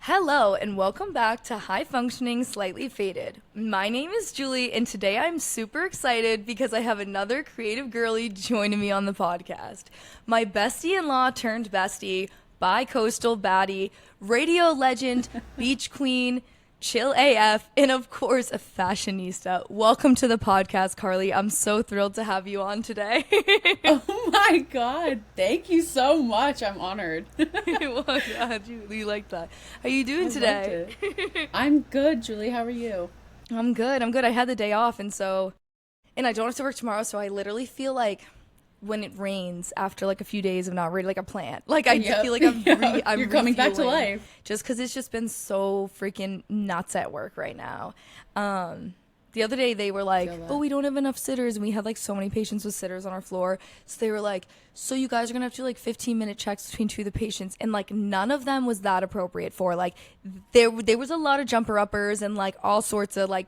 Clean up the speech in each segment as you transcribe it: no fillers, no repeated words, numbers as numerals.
Hello, and welcome back to High Functioning Slightly Faded. My name is Julie, and today I'm super excited because I have another creative girly joining me on the podcast. My bestie-in-law turned bestie, bi-coastal baddie, radio legend, beach queen, chill AF, and of course, a fashionista. Welcome to the podcast, Carly. I'm so thrilled to have you on today. Oh my God. Thank you so much. I'm honored. Well, God, you like that. How you doing today? I'm good, Julie. How are you? I'm good. I had the day off, and I don't have to work tomorrow, so I literally feel like when it rains after like a few days of not reading like a plant. Like I feel like I'm You're coming back to life. Just because it's just been so freaking nuts at work right now. The other day they were like, oh, we don't have enough sitters, and we had like so many patients with sitters on our floor. So they were like, so you guys are gonna have to do like 15-minute checks between two of the patients, and like none of them was that appropriate for like there was a lot of jumper uppers and like all sorts of like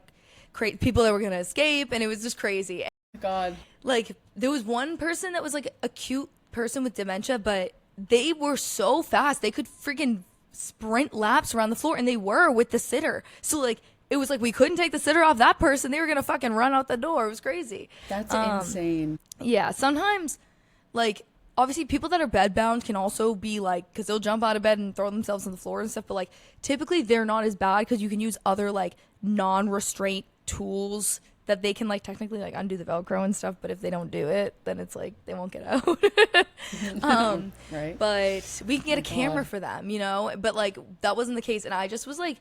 people that were gonna escape, and it was just crazy. God. Like there was one person that was like a cute person with dementia, but they were so fast they could freaking sprint laps around the floor, and they were with the sitter. So like it was like we couldn't take the sitter off that person. They were gonna fucking run out the door. It was crazy. That's insane. Yeah, sometimes like obviously people that are bedbound can also be like, because they'll jump out of bed and throw themselves on the floor and stuff, but like typically they're not as bad because you can use other like non-restraint tools that they can like technically like undo the Velcro and stuff, but if they don't do it, then it's like they won't get out. Right. But we can get a camera for them, you know? But like that wasn't the case, and I just was like,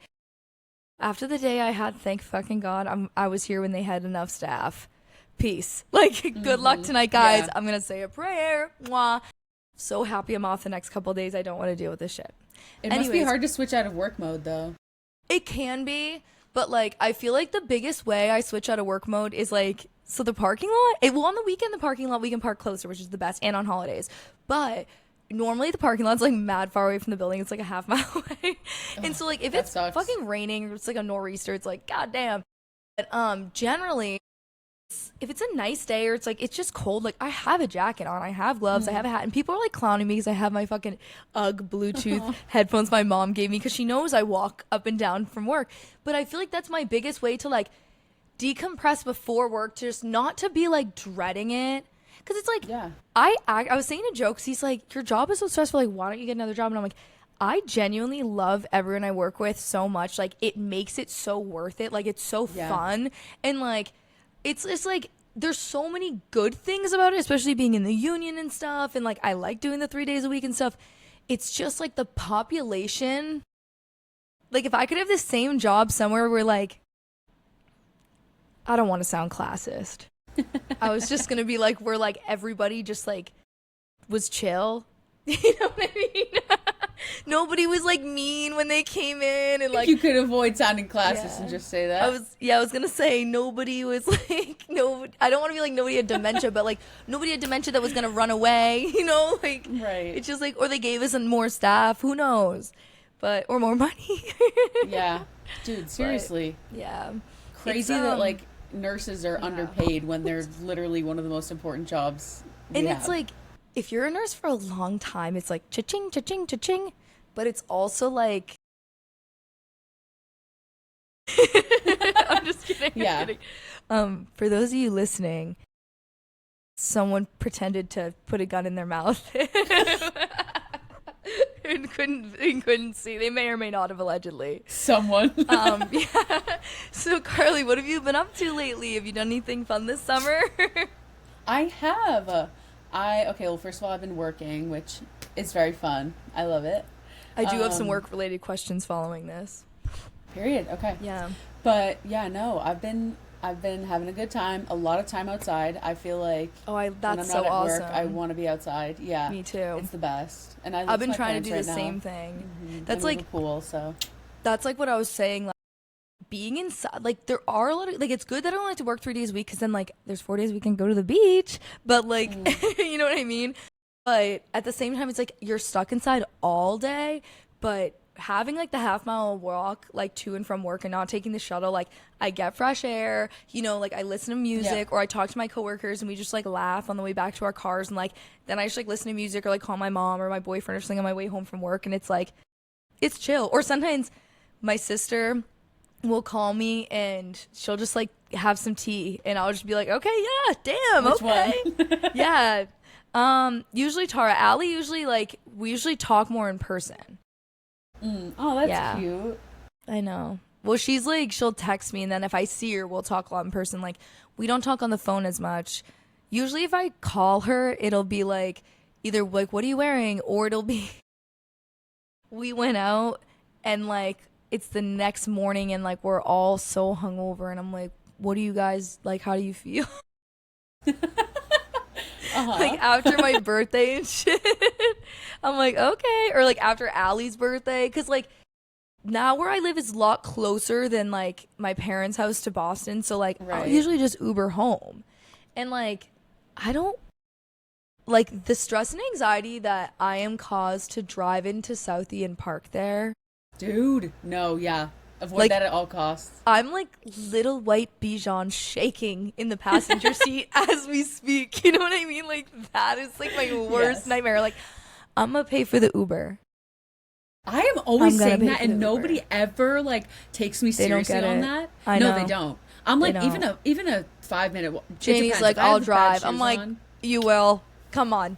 after the day I had, thank fucking God, I was here when they had enough staff. Peace. Like, good luck tonight, guys. Yeah. I'm gonna say a prayer. Mwah. So happy I'm off the next couple of days. I don't want to deal with this shit. It must be hard to switch out of work mode, though. It can be, but like I feel like the biggest way I switch out of work mode is like, so the parking lot, on the weekend the parking lot we can park closer, which is the best, and on holidays, but normally the parking lot's like mad far away from the building. It's like a half mile away. And so like if it's fucking raining or it's like a nor'easter, it's like goddamn. But generally if it's a nice day or it's like it's just cold, like I have a jacket on, I have gloves, I have a hat, and people are like clowning me because I have my fucking Ugg Bluetooth headphones my mom gave me because she knows I walk up and down from work. But I feel like that's my biggest way to like decompress before work, just not to be like dreading it. Because it's like, I was saying a joke, 'cause he's like, your job is so stressful, like why don't you get another job? And I'm like, I genuinely love everyone I work with so much. Like it makes it so worth it. Like it's so fun, and like it's just like there's so many good things about it, especially being in the union and stuff, and like I like doing the 3 days a week and stuff. It's just like the population, like if I could have the same job somewhere where like, I don't want to sound classist, I was just gonna be like where like everybody just like was chill. You know what I mean? Nobody was like mean when they came in, and like you could avoid sounding classist and just say that. I was gonna say nobody was like I don't want to be like nobody had dementia, but like nobody had dementia that was gonna run away, you know, like it's just like, or they gave us more staff, who knows, but or more money. Yeah, dude, seriously. But, yeah, crazy that like nurses are underpaid when they're literally one of the most important jobs and it's like, if you're a nurse for a long time, it's like cha-ching, cha-ching, cha-ching, but it's also like I'm just kidding. Yeah. I'm kidding. For those of you listening, someone pretended to put a gun in their mouth and couldn't see. They may or may not have, allegedly. Someone. Yeah. So Carly, what have you been up to lately? Have you done anything fun this summer? I have. Well, first of all, I've been working, which is very fun. I love it. I do have some work-related questions following this. Period. Okay. Yeah. But yeah, no, I've been having a good time. A lot of time outside. I feel like that's when I'm not so at awesome. work, I want to be outside. Yeah. Me too. It's the best. And I've been trying to do the same thing. That's like cool. So that's like what I was saying. Like, being inside, like there are a lot of like, it's good that I don't like to work 3 days a week because then like there's 4 days we can go to the beach, but like you know what I mean. But at the same time, it's like you're stuck inside all day. But having like the half-mile walk like to and from work and not taking the shuttle, like I get fresh air, you know, like I listen to music or I talk to my coworkers and we just like laugh on the way back to our cars, and like then I just like listen to music or like call my mom or my boyfriend or something on my way home from work, and it's like It's chill. Or sometimes my sister will call me and she'll just like have some tea and I'll just be like, okay, yeah, damn, Which one? okay. Yeah. Usually Tara. Allie usually like we usually talk more in person. Oh, that's Yeah. cute. I know. Well, she's like she'll text me and then if I see her, we'll talk a lot in person. Like we don't talk on the phone as much. Usually if I call her, it'll be like either like what are you wearing or it'll be we went out and like it's the next morning and like we're all so hungover and I'm like, what do you guys like? How do you feel? Like after my birthday and shit. I'm like, okay. Or like after Allie's birthday. Cause like now where I live is a lot closer than like my parents' house to Boston. So like I'll Right. usually just Uber home. And like I don't like the stress and anxiety that I am caused to drive into Southie and park there. Dude, no, yeah. Avoid Like, that at all costs. I'm like little white Bijan shaking in the passenger seat as we speak. You know what I mean? Like that is like my worst Yes. nightmare. Like I'm gonna pay for the Uber. I am always I'm gonna saying pay that, for and the nobody Uber. ever like takes me They don't seriously get on it. that. I No, know. they don't. I'm They like don't. even a 5 minute. It Jamie's depends. like, If I have I'll bad drive. I'm shoes like, on- you will. Come on.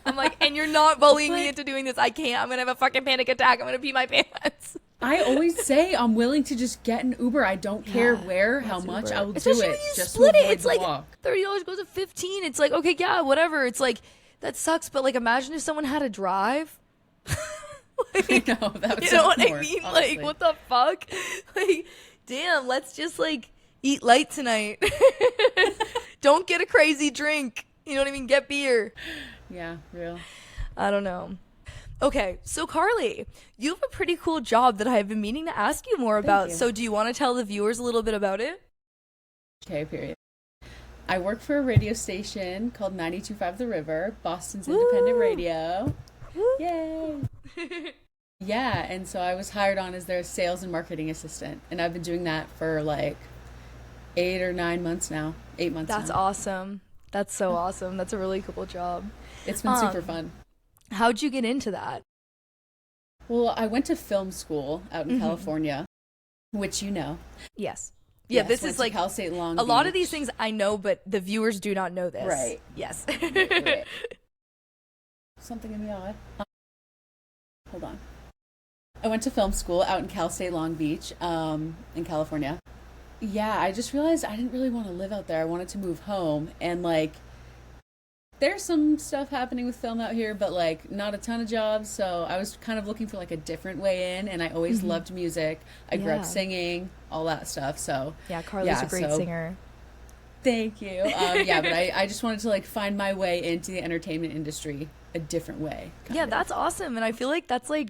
I'm like, and you're not bullying me But- into doing this. I can't. I'm gonna have a fucking panic attack. I'm gonna pee my pants. I always say I'm willing to just get an Uber. I don't care Yeah, where, how let's much. Uber. I will Especially do when it you just split to it. avoid It's the like walk. $30 goes to 15. It's like okay, yeah, whatever. It's like that sucks, but like imagine if someone had to drive. I know that would You know suck what more, I mean? honestly. Like what the fuck? Like damn, let's just like eat light tonight. Don't get a crazy drink. You know what I mean? Get beer. Yeah, real. I don't know. Okay, so Carly, you have a pretty cool job that I've been meaning to ask you more about. you. So do you want to tell the viewers a little bit about it? Okay, period. I work for a radio station called 92.5 The River, Boston's independent Woo! radio. Yay! Yeah, and so I was hired on as their sales and marketing assistant, and I've been doing that for like 8 or 9 months now. 8 months That's now. awesome. That's so awesome. That's a really cool job. It's been super fun. How'd you get into that? Well, I went to film school out Mm-hmm. in California, which you know. Yes. Yeah, Yes, this went is to like Cal State Long a lot of Beach. these things I know, but the viewers do not know this. Right. Yes. Right. Something in the eye. Hold on. I went to film school out in Cal State Long Beach, in California. Yeah, I just realized I didn't really want to live out there. I wanted to move home, and like, there's some stuff happening with film out here, but like not a ton of jobs. So I was kind of looking for like a different way in, and I always loved music. I grew Yeah. up singing, all that stuff. So Yeah, Carly's Yeah, a great so- singer. thank you. Yeah, but I just wanted to like find my way into the entertainment industry a different way. kind Yeah, of. that's awesome. And I feel like that's like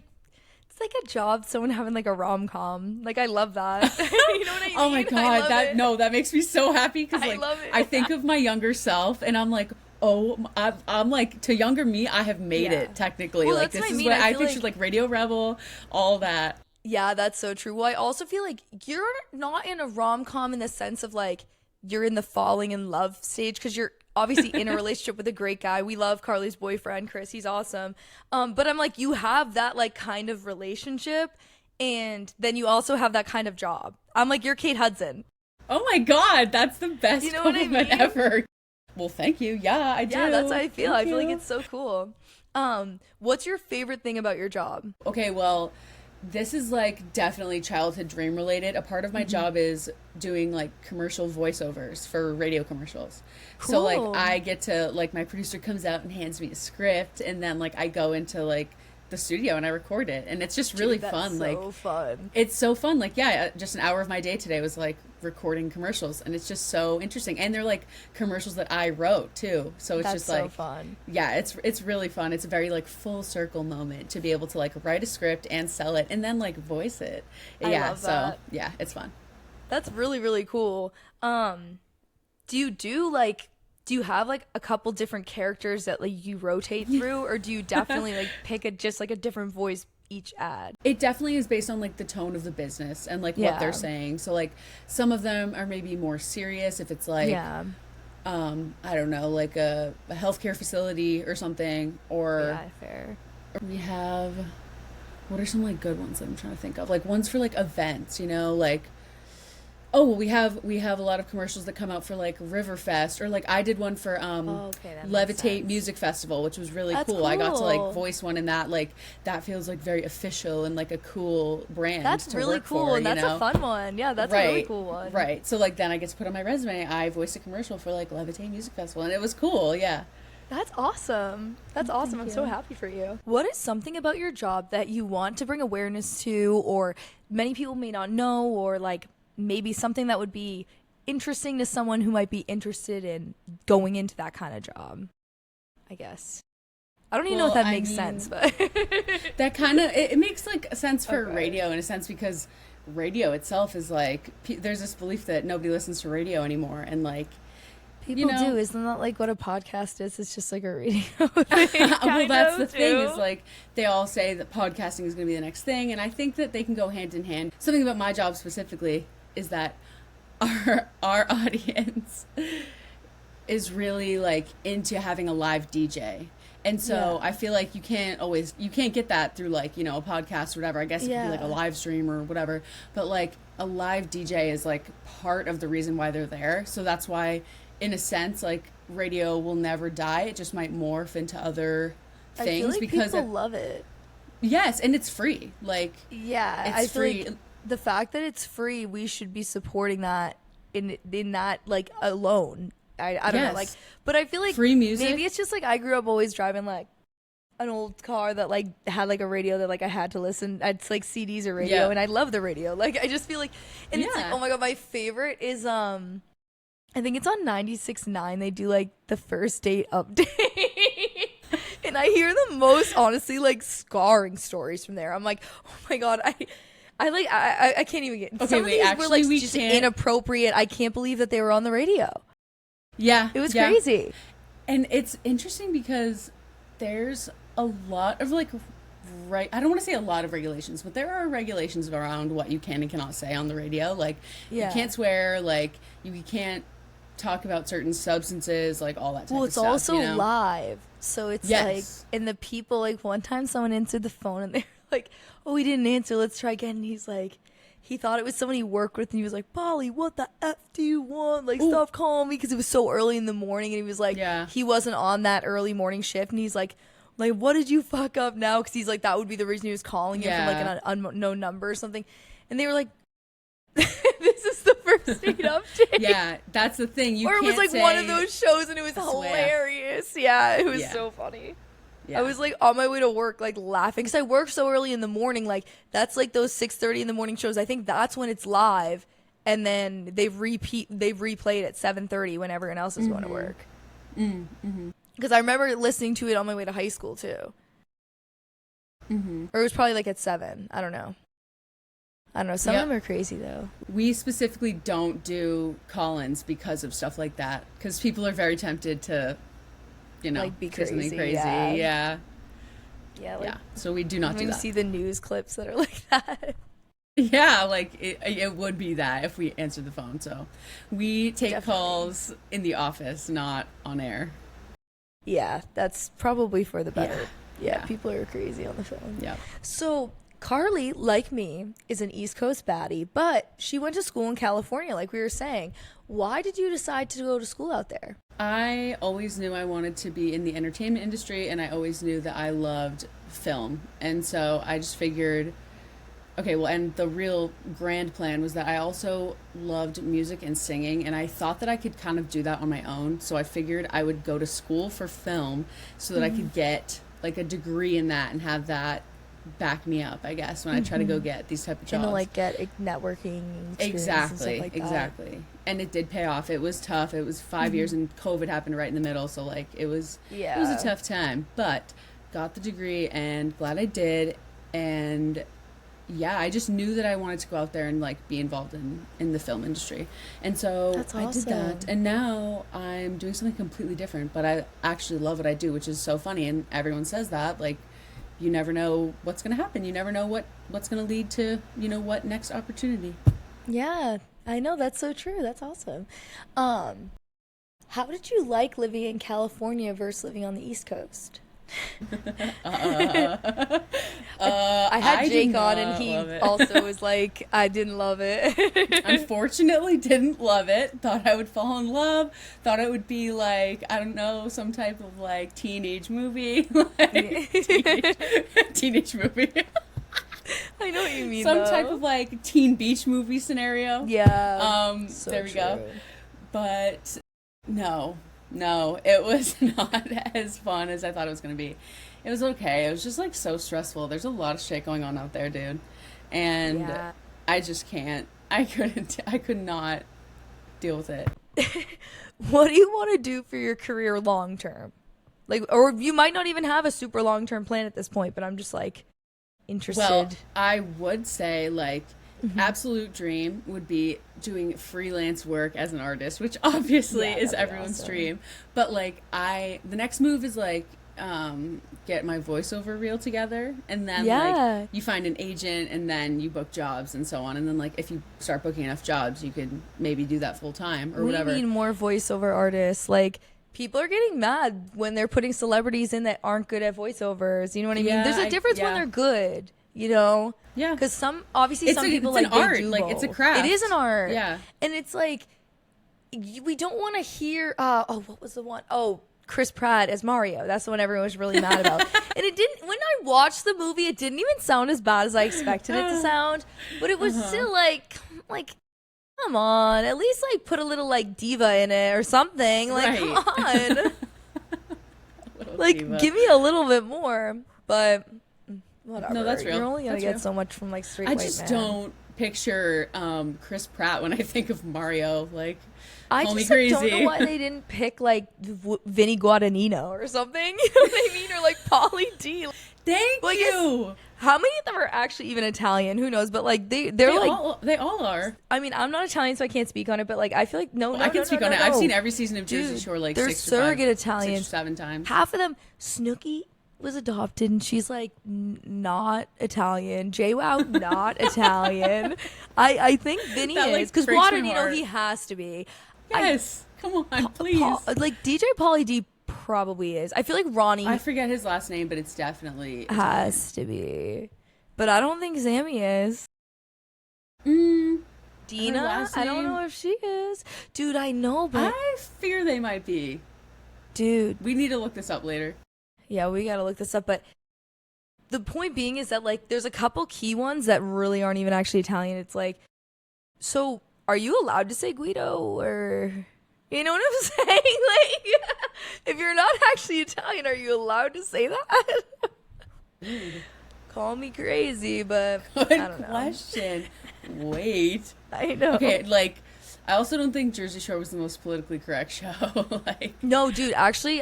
it's like a job, someone having like a rom-com. Like I love that. You know what I mean? Oh my I god, love that it. no, that makes me so happy because I like love it. I think of my younger self and I'm like, oh, I'm like to younger me, I have made Yeah. it technically. Well, like that's what this I is mean. what I I feel pictured, like Radio Rebel, all that. Yeah, that's so true. Well, I also feel like you're not in a rom-com in the sense of like you're in the falling in love stage because you're obviously in a relationship with a great guy. We love Carly's boyfriend, Chris. He's awesome. But I'm like, you have that like kind of relationship and then you also have that kind of job. I'm like, you're Kate Hudson. Oh my god, that's the best You know what I compliment mean? ever. Well, thank you. Yeah, I do. Yeah, that's how I feel. Thank I feel like you. it's so cool. What's your favorite thing about your job? Okay, well, this is like definitely childhood dream related. A part of Mm-hmm. my job is doing like commercial voiceovers for radio commercials. So like Cool. I get to like my producer comes out and hands me a script and then like I go into like the studio and I record it and it's just really Dude, that's fun. so Like fun. it's so fun. Like yeah, just an hour of my day today was like recording commercials and it's just so interesting. And they're like commercials that I wrote too. So it's That's just so like fun. yeah, it's really fun. It's a very like full circle moment to be able to like write a script and sell it and then like voice it. I Yeah, love so that. yeah, it's fun. That's really, really cool. Do you have like a couple different characters that like you rotate through, or do you definitely like pick just like a different voice each ad? It definitely is based on like the tone of the business and like Yeah. what they're saying. So like some of them are maybe more serious if it's like Yeah. I don't know, like a healthcare facility or something, or Yeah, fair. we have What are some like good ones that I'm trying to think of? Like ones for like events, like oh, well, we have a lot of commercials that come out for like Riverfest, or like I did one for Oh, okay, that makes Levitate sense. Music Festival, which was really That's cool. I got to like cool. voice one in that. Like that feels like very official and like a cool brand That's to really work cool, for, and that's a fun one. Yeah, that's a really Right, cool one. right. So like then I get to put on my resume. I voiced a commercial for like Levitate Music Festival, and it was cool. Yeah. That's awesome. That's awesome. Thank I'm so you. happy for you. What is something about your job that you want to bring awareness to, or many people may not know, or like maybe something that would be interesting to someone who might be interested in going into that kind of job? I guess. I don't even know if Well, that I makes mean, sense, but that kind of it makes like sense for Okay. radio in a sense because radio itself is like there's this belief that nobody listens to radio anymore, and like people know do. Isn't that like what a podcast is? It's just like a radio thing, well, kind that's of, the thing is too. like they all say that podcasting is going to be the next thing, and I think that they can go hand in hand. Something about my job specifically is that our audience is really like into having a live DJ. And so Yeah. I feel like you can't get that through like, a podcast or whatever. I guess it could be like a Yeah. live stream or whatever. But like a live DJ is like part of the reason why they're there. So that's why in a sense like radio will never die. It just might morph into other I feel things like because people love it. yes, and it's free. Like Yeah, it's I feel free. like the fact that it's free, we should be supporting that in that like alone. I don't know, like, Yes. but I feel like Free music. maybe it's just like I grew up always driving like an old car that like had like a radio that like I had to listen. It's like CDs or radio, Yeah. and I love the radio. Like I just feel like, and it's like Yeah. oh my god, my favorite is I think it's on 96.9. They do like the first date update. And I hear the most honestly like scarring stories from there. I'm like, oh my god, I can't even get. Okay, Some of wait, these actually, were like we just can't- inappropriate. I can't believe that they were on the radio. Yeah. It was yeah. crazy. And it's interesting because there's a lot of like right I don't want to say a lot of regulations, but there are regulations around what you can and cannot say on the radio. Like Yeah. you can't swear, like you can't talk about certain substances, like all that type Well, of it's stuff. also you know? live, so it's Yes. like, and the people like one time someone answered the phone and they're like, "Oh, he didn't answer. Let's try again." And he's like, he thought it was someone he worked with, and he was like, "Polly, what the f do you want? Like, Ooh. stop calling me," because it was so early in the morning, and he was like, Yeah. he wasn't on that early morning shift, and he's like, what did you fuck up now? Because he's like, that would be the reason he was calling him from like Yeah. an unknown number or something, and they were like, "This is the first date update." Yeah, that's the thing. You Or it was can't like one of say- those shows, and it was swear. hilarious. Yeah, it was Yeah. so funny. Yeah. I was like on my way to work, like laughing because I work so early in the morning. Like that's like those 6:30 in the morning shows. I think that's when it's live, and then they've replayed at 7:30 when everyone else is going to work. Because I remember listening to it on my way to high school too, or it was probably like at 7. I don't know. Some Yep. of them are crazy though. We specifically don't do call-ins because of stuff like that. Because people are very tempted to, Like, be do something crazy, crazy. yeah. Yeah. Yeah, like Yeah. So we do not do when you that. see the news clips that are like that. Yeah, like it would be that if we answered the phone. So we take Definitely. calls in the office, not on air. Yeah, that's probably for the better. Yeah, Yeah. people are crazy on the phone. Yeah. So Carly, like me, is an East Coast baddie, but she went to school in California, like we were saying. Why did you decide to go to school out there? I always knew I wanted to be in the entertainment industry, and I always knew that I loved film. And so I just figured, okay, well, and the real grand plan was that I also loved music and singing, and I thought that I could kind of do that on my own. So I figured I would go to school for film so that I could get like a degree in that and have that back me up, I guess, when I try to go get these type of jobs. And to like get networking experience and stuff like that. Exactly. And it did pay off. It was tough. It was 5 years, and COVID happened right in the middle, so like it was Yeah. a tough time, but got the degree and glad I did. And yeah, I just knew that I wanted to go out there and like be involved in the film industry. And so That's I did that. awesome. And now I'm doing something completely different, but I actually love what I do, which is so funny. And everyone says that, like, you never know what's going to happen. You never know what's going to lead to, what next opportunity. Yeah, I know, that's so true. That's awesome. How did you like living in California versus living on the East Coast? Uh, I had I did Jake on, not and he love it. also was like, I didn't love it. Unfortunately, didn't love it. Thought I would fall in love. Thought it would be like, I don't know, some type of like teenage movie, like teenage movie, I know what you mean, some though. type of like teen beach movie scenario. Yeah. So There we true. go. But no, no, it was not as fun as I thought it was gonna be. It was okay. It was just like so stressful. There's a lot of shit going on out there, dude, and Yeah. I just can't. I couldn't. I could not deal with it. What do you want to do for your career long term? Like, or you might not even have a super long term plan at this point, but I'm just like interested. Well, I would say like absolute dream would be doing freelance work as an artist, which obviously Yeah, is that'd be everyone's awesome. dream. But like the next move is like get my voiceover reel together, and then Yeah. like you find an agent, and then you book jobs and so on, and then like if you start booking enough jobs, you could maybe do that full time or We whatever. need more voiceover artists. Like, people are getting mad when they're putting celebrities in that aren't good at voiceovers. You know what I mean? Yeah, There's a difference when yeah. they're good, you know? Yeah. Because obviously It's some a- people it's like an they art, do like, it's a both. craft. It is an art. Yeah. And it's like, we don't want to hear, what was the one? Oh, Chris Pratt as Mario. That's the one everyone was really mad about. And it didn't, when I watched the movie, it didn't even sound as bad as I expected it to sound. But it was still like, come on, at least like put a little like diva in it or something. Like, come Right. on. Little Like, diva. give me a little bit more. But whatever. No, that's real. You're only gonna That's get real. so much from like straight I white just men. don't picture Chris Pratt when I think of Mario. Like, I call me just like, don't crazy. know why they didn't pick like Vinny Guadagnino or something. You know what I mean? Or like Pauly D. Thank Well, I you. How many of them are actually even Italian? Who knows? But like they're like, They all are. I mean, I'm not Italian, so I can't speak on it. But like, I feel like I can speak on it. I've seen every season of Jersey Dude, Shore like they're 6 surrogate or 5, Italians. 6 or 7 times. Half of them, Snooki was adopted, and she's like not Italian. JWoww not Italian. I think Vinny That, like, is because breaks my Guadagnino heart. he has to be. Yes, come on, please. Like DJ Pauly D probably is. I feel like Ronnie I forget his last name, but it's definitely has to be, but I don't think Sammy is. Mm, Dina, last I don't name? know if she is. Dude, I know, but I fear they might be. dude, We need to look this up later. yeah, we gotta look this up. But the point being is that like there's a couple key ones that really aren't even actually Italian. It's like, so are you allowed to say Guido or you know what I'm saying? Like, if you're not actually Italian, are you allowed to say that? Call me crazy, but I Good don't know. question. Wait. I know. Okay, like, I also don't think Jersey Shore was the most politically correct show. Like, No, dude, actually,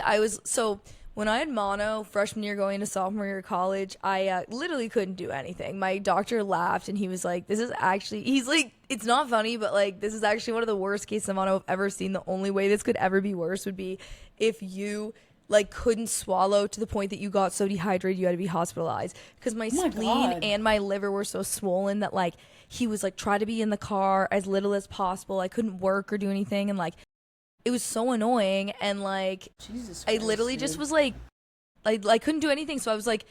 when I had mono freshman year going to sophomore year of college, I literally couldn't do anything. My doctor laughed and he was like, he's like, it's not funny, but like, this is actually one of the worst cases of mono I've ever seen. The only way this could ever be worse would be if you like couldn't swallow to the point that you got so dehydrated you had to be hospitalized. Because my my spleen God. and my liver were so swollen that like, he was like, try to be in the car as little as possible. I couldn't work or do anything. And like, it was so annoying. And like, Jesus I Christ, literally dude. just was like, I couldn't do anything. So I was like,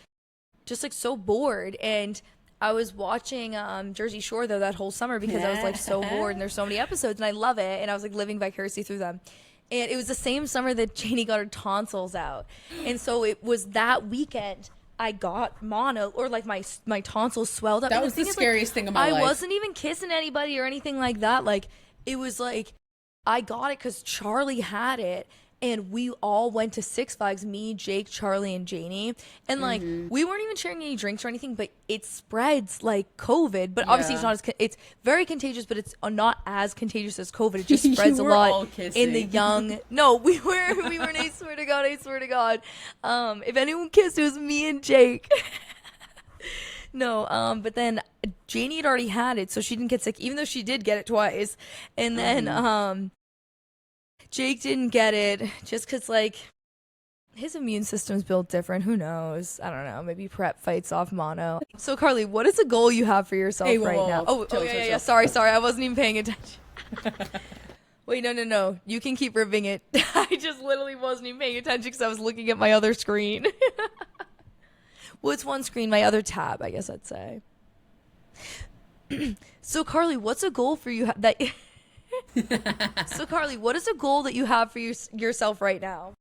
just like so bored. And I was watching Jersey Shore though that whole summer because I was like so bored and there's so many episodes and I love it. And I was like living vicariously through them. And it was the same summer that Janie got her tonsils out. And so it was that weekend I got mono or like my tonsils swelled up. That And was the thing is, scariest thing of my I life. wasn't even kissing anybody or anything like that. Like it was like I got it because Charlie had it. And we all went to Six Flags, me, Jake, Charlie, and Janie. And, like, we weren't even sharing any drinks or anything, but it spreads like COVID. But obviously, it's Yeah. not as, it's very contagious, but it's not as contagious as COVID. It just You spreads a were all lot kissing. in the young. No, we were, I swear to God, I swear to God. If anyone kissed, it was me and Jake. No, but then Janie had already had it, so she didn't get sick, even though she did get it twice. And then, Jake didn't get it just because, like, his immune system's built different. Who knows? I don't know. Maybe prep fights off mono. So, Carly, what is the goal you have for yourself Hey, whoa, right whoa, now? whoa. Oh, yeah. Sorry. I wasn't even paying attention. Wait, no. You can keep ripping it. I just literally wasn't even paying attention because I was looking at my other screen. What's one screen? My other tab, I guess I'd say. So, Carly, what's a goal for you that... So, Carly, what is a goal that you have for yourself right now?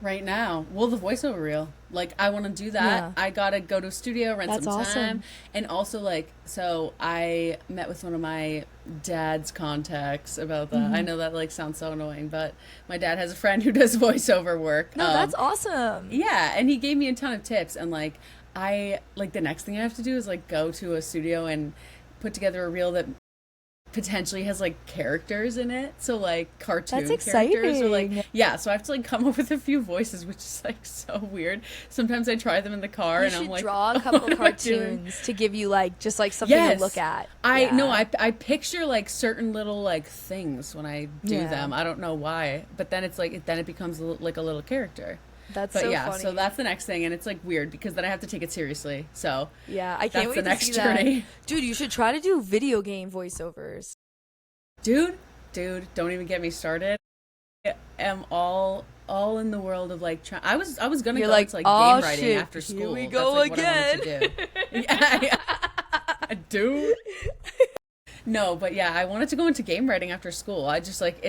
Right now, well, the voiceover reel. Like, I want to do that. Yeah. I gotta go to a studio, rent That's some time, awesome. and also like, so I met with one of my dad's contacts about that. I know that like sounds so annoying, but my dad has a friend who does voiceover work. No, that's awesome. Yeah, and he gave me a ton of tips, and like, I like the next thing I have to do is like go to a studio and put together a reel that potentially has like characters in it, so like cartoon That's characters or exciting. like, yeah, so I have to like come up with a few voices, which is like so weird. Sometimes I try them in the car You and should I'm like, draw a what couple am I doing? cartoons to give you like just like something Yes, to look at. I Yeah. no, I picture like certain little like things when I do Yeah. them. I don't know why, but then it's like then it becomes like a little character. That's But so yeah, funny. so that's the next thing, and it's like weird because then I have to take it seriously. So Yeah, I can't that's wait the to next see journey. that. Dude, you should try to do video game voiceovers. Dude, don't even get me started. I am all in the world of like I was gonna You're go like, into like "Oh, game writing shit, after school. here we That's, go like, what I wanted again." to do. Yeah, dude. No, but yeah, I wanted to go into game writing after school. I just like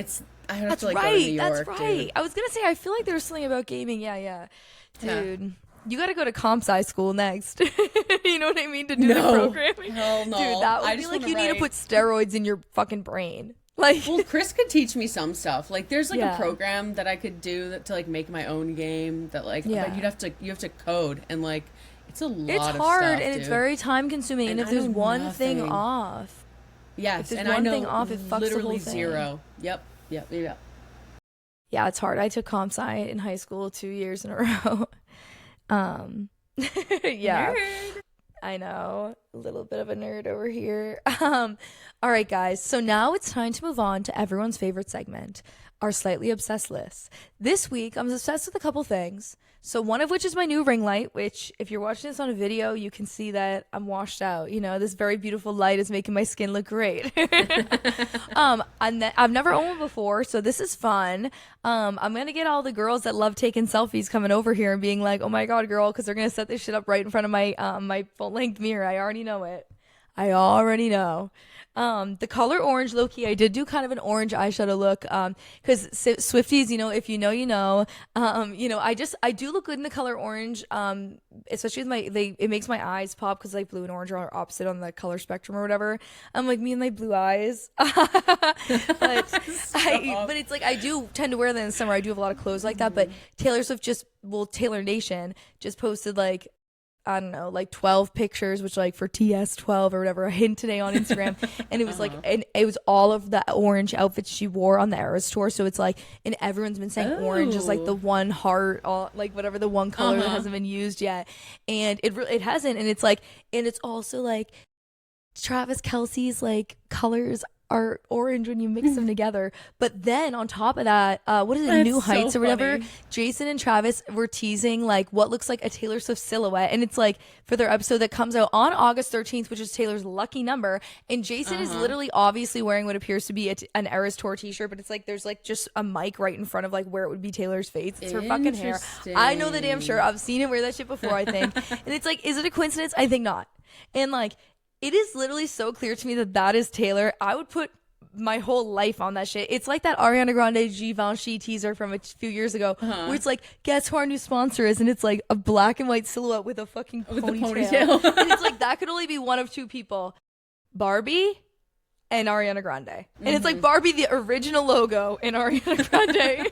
I have That's to like right. go to New York. That's right. Dude. I was gonna say I feel like there was something about gaming. Yeah. Dude, you got to go to comp sci school next. You know what I mean? To do the No. programming. Hell no. Dude, that would I be just like wanna you need to write. put steroids in your fucking brain. Like, Well, Chris could teach me some stuff. Like, there's like Yeah. a program that I could do to like make my own game. That like, Yeah. but you have to code, and like, it's a lot. it's of hard stuff, and it's dude. very time consuming. And And if I there's know one thing nothing. off, Yes, if there's and I one know thing off, it fucks the whole literally thing. zero. Yep. yeah, it's hard. I took comp sci in high school 2 years in a row. Yeah. Nerd. I know, a little bit of a nerd over here. All right, guys. So now it's time to move on to everyone's favorite segment, our slightly obsessed list. This week, I'm obsessed with a couple things. So one of which is my new ring light, which if you're watching this on a video, you can see that I'm washed out. You know, this very beautiful light is making my skin look great. I've never owned one before, so this is fun. I'm gonna get all the girls that love taking selfies coming over here and being like, "Oh my god, girl," because they're gonna set this shit up right in front of my my full length mirror. I already know it. I already know. The color orange, low key, I did do kind of an orange eyeshadow look. Because Swifties, you know, if you know, you know. You know, I do look good in the color orange. Especially with it makes my eyes pop because like blue and orange are opposite on the color spectrum or whatever. I'm like me and my blue eyes. But it's like I do tend to wear them in the summer. I do have a lot of clothes like that. But Taylor Swift Taylor Nation just posted like, I don't know, like 12 pictures, which like for TS12 or whatever, a hint today on Instagram. And it was like, and it was all of the orange outfits she wore on the Eras tour. So it's like, and everyone's been saying orange is like the one heart, like whatever the one color that hasn't been used yet. And it hasn't. And it's like, and it's also like Travis Kelce's like colors are orange when you mix them together. But then on top of that, what is it, That's New so Heights or whatever, funny. Jason and Travis were teasing like what looks like a Taylor Swift silhouette, and it's like for their episode that comes out on August 13th, which is Taylor's lucky number, and Jason is literally obviously wearing what appears to be an Eras Tour t-shirt, but it's like there's like just a mic right in front of like where it would be Taylor's face. It's her fucking hair. I know the damn sure. I've seen him wear that shit before, I think. And it's like, is it a coincidence? I think not. And like, it is literally so clear to me that that is Taylor. I would put my whole life on that shit. It's like that Ariana Grande Givenchy teaser from a few years ago, where it's like, guess who our new sponsor is, and it's like a black and white silhouette with a fucking ponytail. And it's like that could only be one of two people, Barbie and Ariana Grande. And it's like Barbie, the original logo, and Ariana Grande.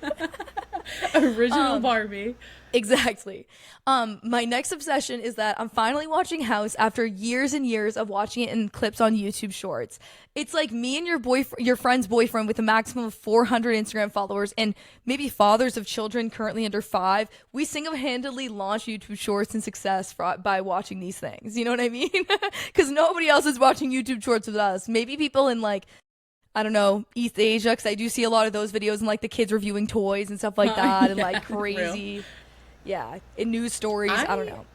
Original Barbie. Exactly. My next obsession is that I'm finally watching House after years and years of watching it in clips on YouTube Shorts. It's like me and your friend's boyfriend with a maximum of 400 Instagram followers and maybe fathers of children currently under 5. We single-handedly launched YouTube Shorts in success by watching these things. You know what I mean? Because nobody else is watching YouTube Shorts with us. Maybe people in like, I don't know, East Asia, because I do see a lot of those videos and like the kids reviewing toys and stuff like that, and like crazy, in news stories. I don't know.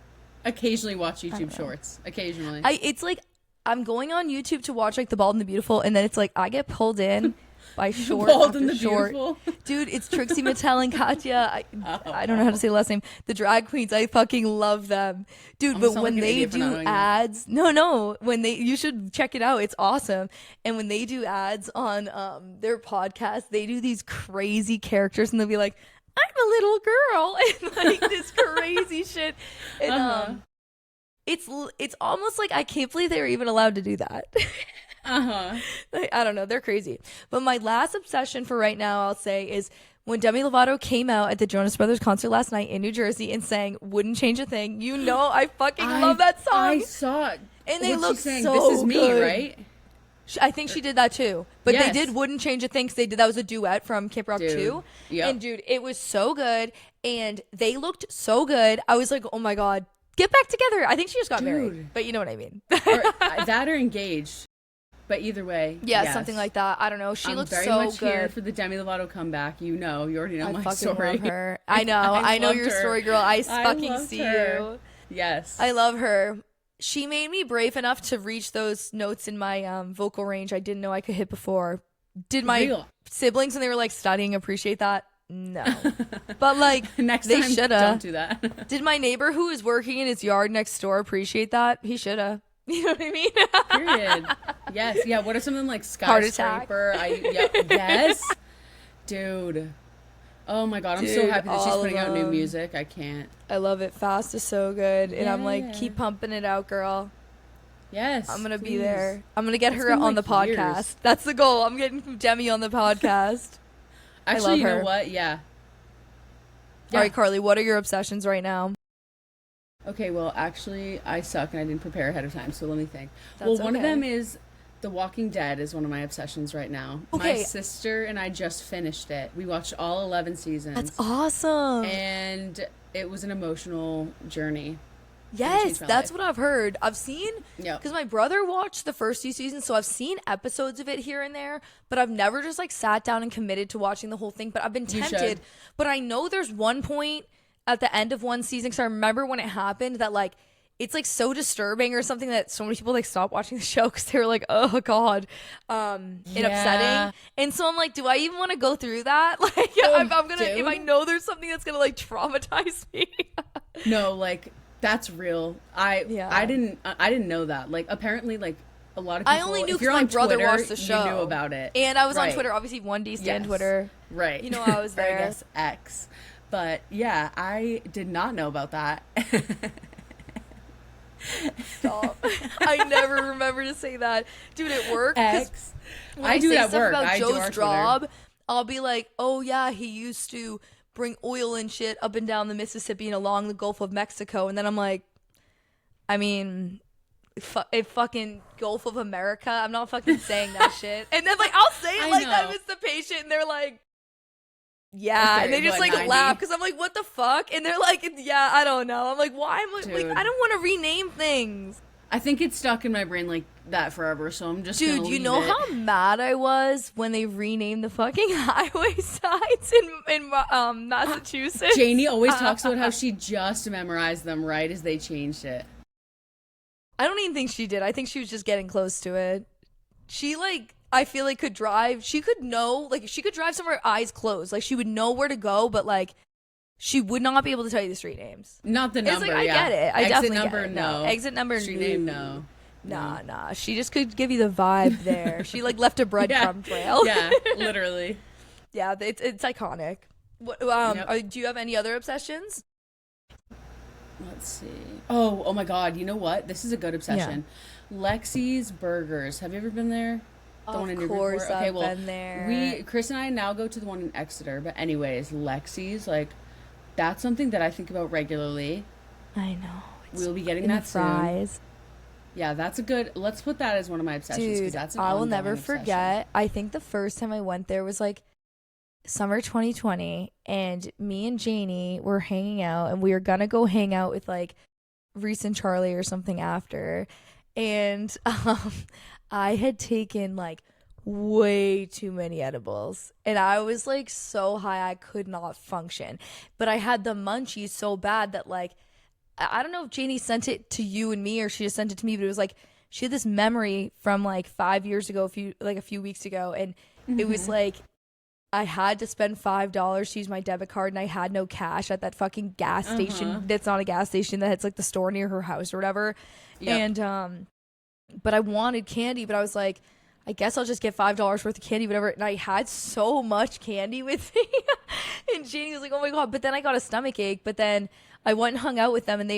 Occasionally watch YouTube Shorts. Occasionally. It's like I'm going on YouTube to watch like The Bald and the Beautiful, and then it's like I get pulled in by short Bold after and the short. Beautiful. Dude, it's Trixie Mattel and Katya. I don't know how to say the last name. The drag queens, I fucking love them. Dude, I'm but gonna sound when like an they idiot for not do knowing that. ads, no, you should check it out. It's awesome. And when they do ads on their podcast, they do these crazy characters and they'll be like, I'm a little girl and like this crazy shit. And it's almost like I can't believe they were even allowed to do that. Like, I don't know, they're crazy. But my last obsession for right now, I'll say, is when Demi Lovato came out at the Jonas Brothers concert last night in New Jersey and sang "Wouldn't Change a Thing." You know, I fucking love that song. I saw it. And they What look she sang, so This Is Me, good. right? I think she did that too. But Yes. they did "Wouldn't Change a Thing" 'cause they did that was a duet from Camp Rock Dude. 2. Yep. And dude, it was so good and they looked so good. I was like, "Oh my god, get back together." I think she just got married. But you know what I mean. Or, that or engaged. But either way, Yeah, yes. something like that. I don't know. She I'm looks very so much here good. for the Demi Lovato comeback. You already know I my fucking story. love her. I know. I know loved your her. story, girl. I fucking loved see her. you. Yes. I love her. She made me brave enough to reach those notes in my vocal range I didn't know I could hit before. Did my Real. siblings when they were like studying appreciate that? No. But like Next they time, shoulda. don't do that. Did my neighbor who is working in his yard next door appreciate that? He shoulda. You know what I mean? Period. Yes. Yeah. What are something like Heart attack. skyscraper? Yes. Dude. Oh my god, I'm so Dude, happy that she's all of putting out new them. music. I can't. I love it. Fast is so good. And I'm like, Yeah. keep pumping it out, girl. Yes. I'm gonna be please. there. I'm gonna get It's her been, on like, the podcast. years. That's the goal. I'm getting Demi on the podcast. Actually, love you her. know what? Yeah. All right, Carly, what are your obsessions right now? Okay, well, actually, I suck and I didn't prepare ahead of time, so let me think. That's One of okay. them is The Walking Dead is one of my obsessions right now. Okay. My sister and I just finished it. We watched all 11 seasons. That's awesome. And it was an emotional journey. Yes, changed my that's life. what I've heard. I've seen, Yep. because my brother watched the first few seasons, so I've seen episodes of it here and there, but I've never just like sat down and committed to watching the whole thing. But I've been You tempted. should. But I know there's one point at the end of one season, because I remember when it happened that like it's like so disturbing or something that so many people like stopped watching the show because they were like, oh god, and upsetting. And so I'm like, do I even want to go through that? Like, I'm gonna if I dude. know there's something that's gonna like traumatize me. No, like, that's real. I didn't know that. Like, apparently, like, a lot of people, I only knew if you're because my on brother Twitter, watched the show. you knew about it. And I was on Right. Twitter, obviously 1D stand Yes. Twitter. Right. You know I was Or there. I guess X. But yeah, I did not know about that. Stop. I never remember to say that. Dude, at work, 'cause X. when I do say that stuff work. about I do Joe's our Twitter. job, I'll be like, oh yeah, he used to bring oil and shit up and down the Mississippi and along the Gulf of Mexico. And then I'm like, I mean, a fucking Gulf of America. I'm not fucking saying that shit. And then like I'll say it I like that know. if it's the patient, and they're like, yeah, Is and they there, just what, like 90? laugh because I'm like, what the fuck? And they're like, yeah, I don't know. I'm like, why am I like, Dude. I don't want to rename things. I think it's stuck in my brain like that forever, so I'm just Dude, gonna you leave know it. how mad I was when they renamed the fucking highway signs in Massachusetts? Janie always talks about how she just memorized them right as they changed it. I don't even think she did. I think she was just getting close to it. She like, I feel like could drive. She could know, like she could drive somewhere eyes closed. Like she would know where to go, but like she would not be able to tell you the street names. Not the It's number, like, I yeah. get it. I Exit definitely number, get it. no. Exit number, Street name, no. Nah. She just could give you the vibe there. She like left a breadcrumb trail. Yeah, literally. Yeah, it's iconic. What, Yep. do you have any other obsessions? Let's see. Oh my God! You know what? This is a good obsession. Lexi's Burgers. Have you ever been there? The one in Of Newburyport? course, Okay, I've well, been there. Chris and I now go to the one in Exeter. But anyways, Lexi's, like, that's something that I think about regularly. I know. We'll be getting And that the soon. fries. Yeah, that's a good. Let's put that as one of my obsessions because Dude, that's an I will ongoing never obsession. forget. I think the first time I went there was like summer 2020, and me and Janie were hanging out, and we were gonna go hang out with like Reese and Charlie or something after, and I had taken like way too many edibles, and I was like so high I could not function, but I had the munchies so bad that like I don't know if Janie sent it to you and me or she just sent it to me, but it was like she had this memory from like 5 years ago, a few weeks ago, and it was like I had to spend $5 to use my debit card, and I had no cash at that fucking gas station. That's not a gas station. That's like the store near her house or whatever. Yep. And but I wanted candy, but I was like, I guess I'll just get $5 worth of candy, whatever. And I had so much candy with me, and Janie was like, "Oh my god!" But then I got a stomach ache. But then I went and hung out with them, and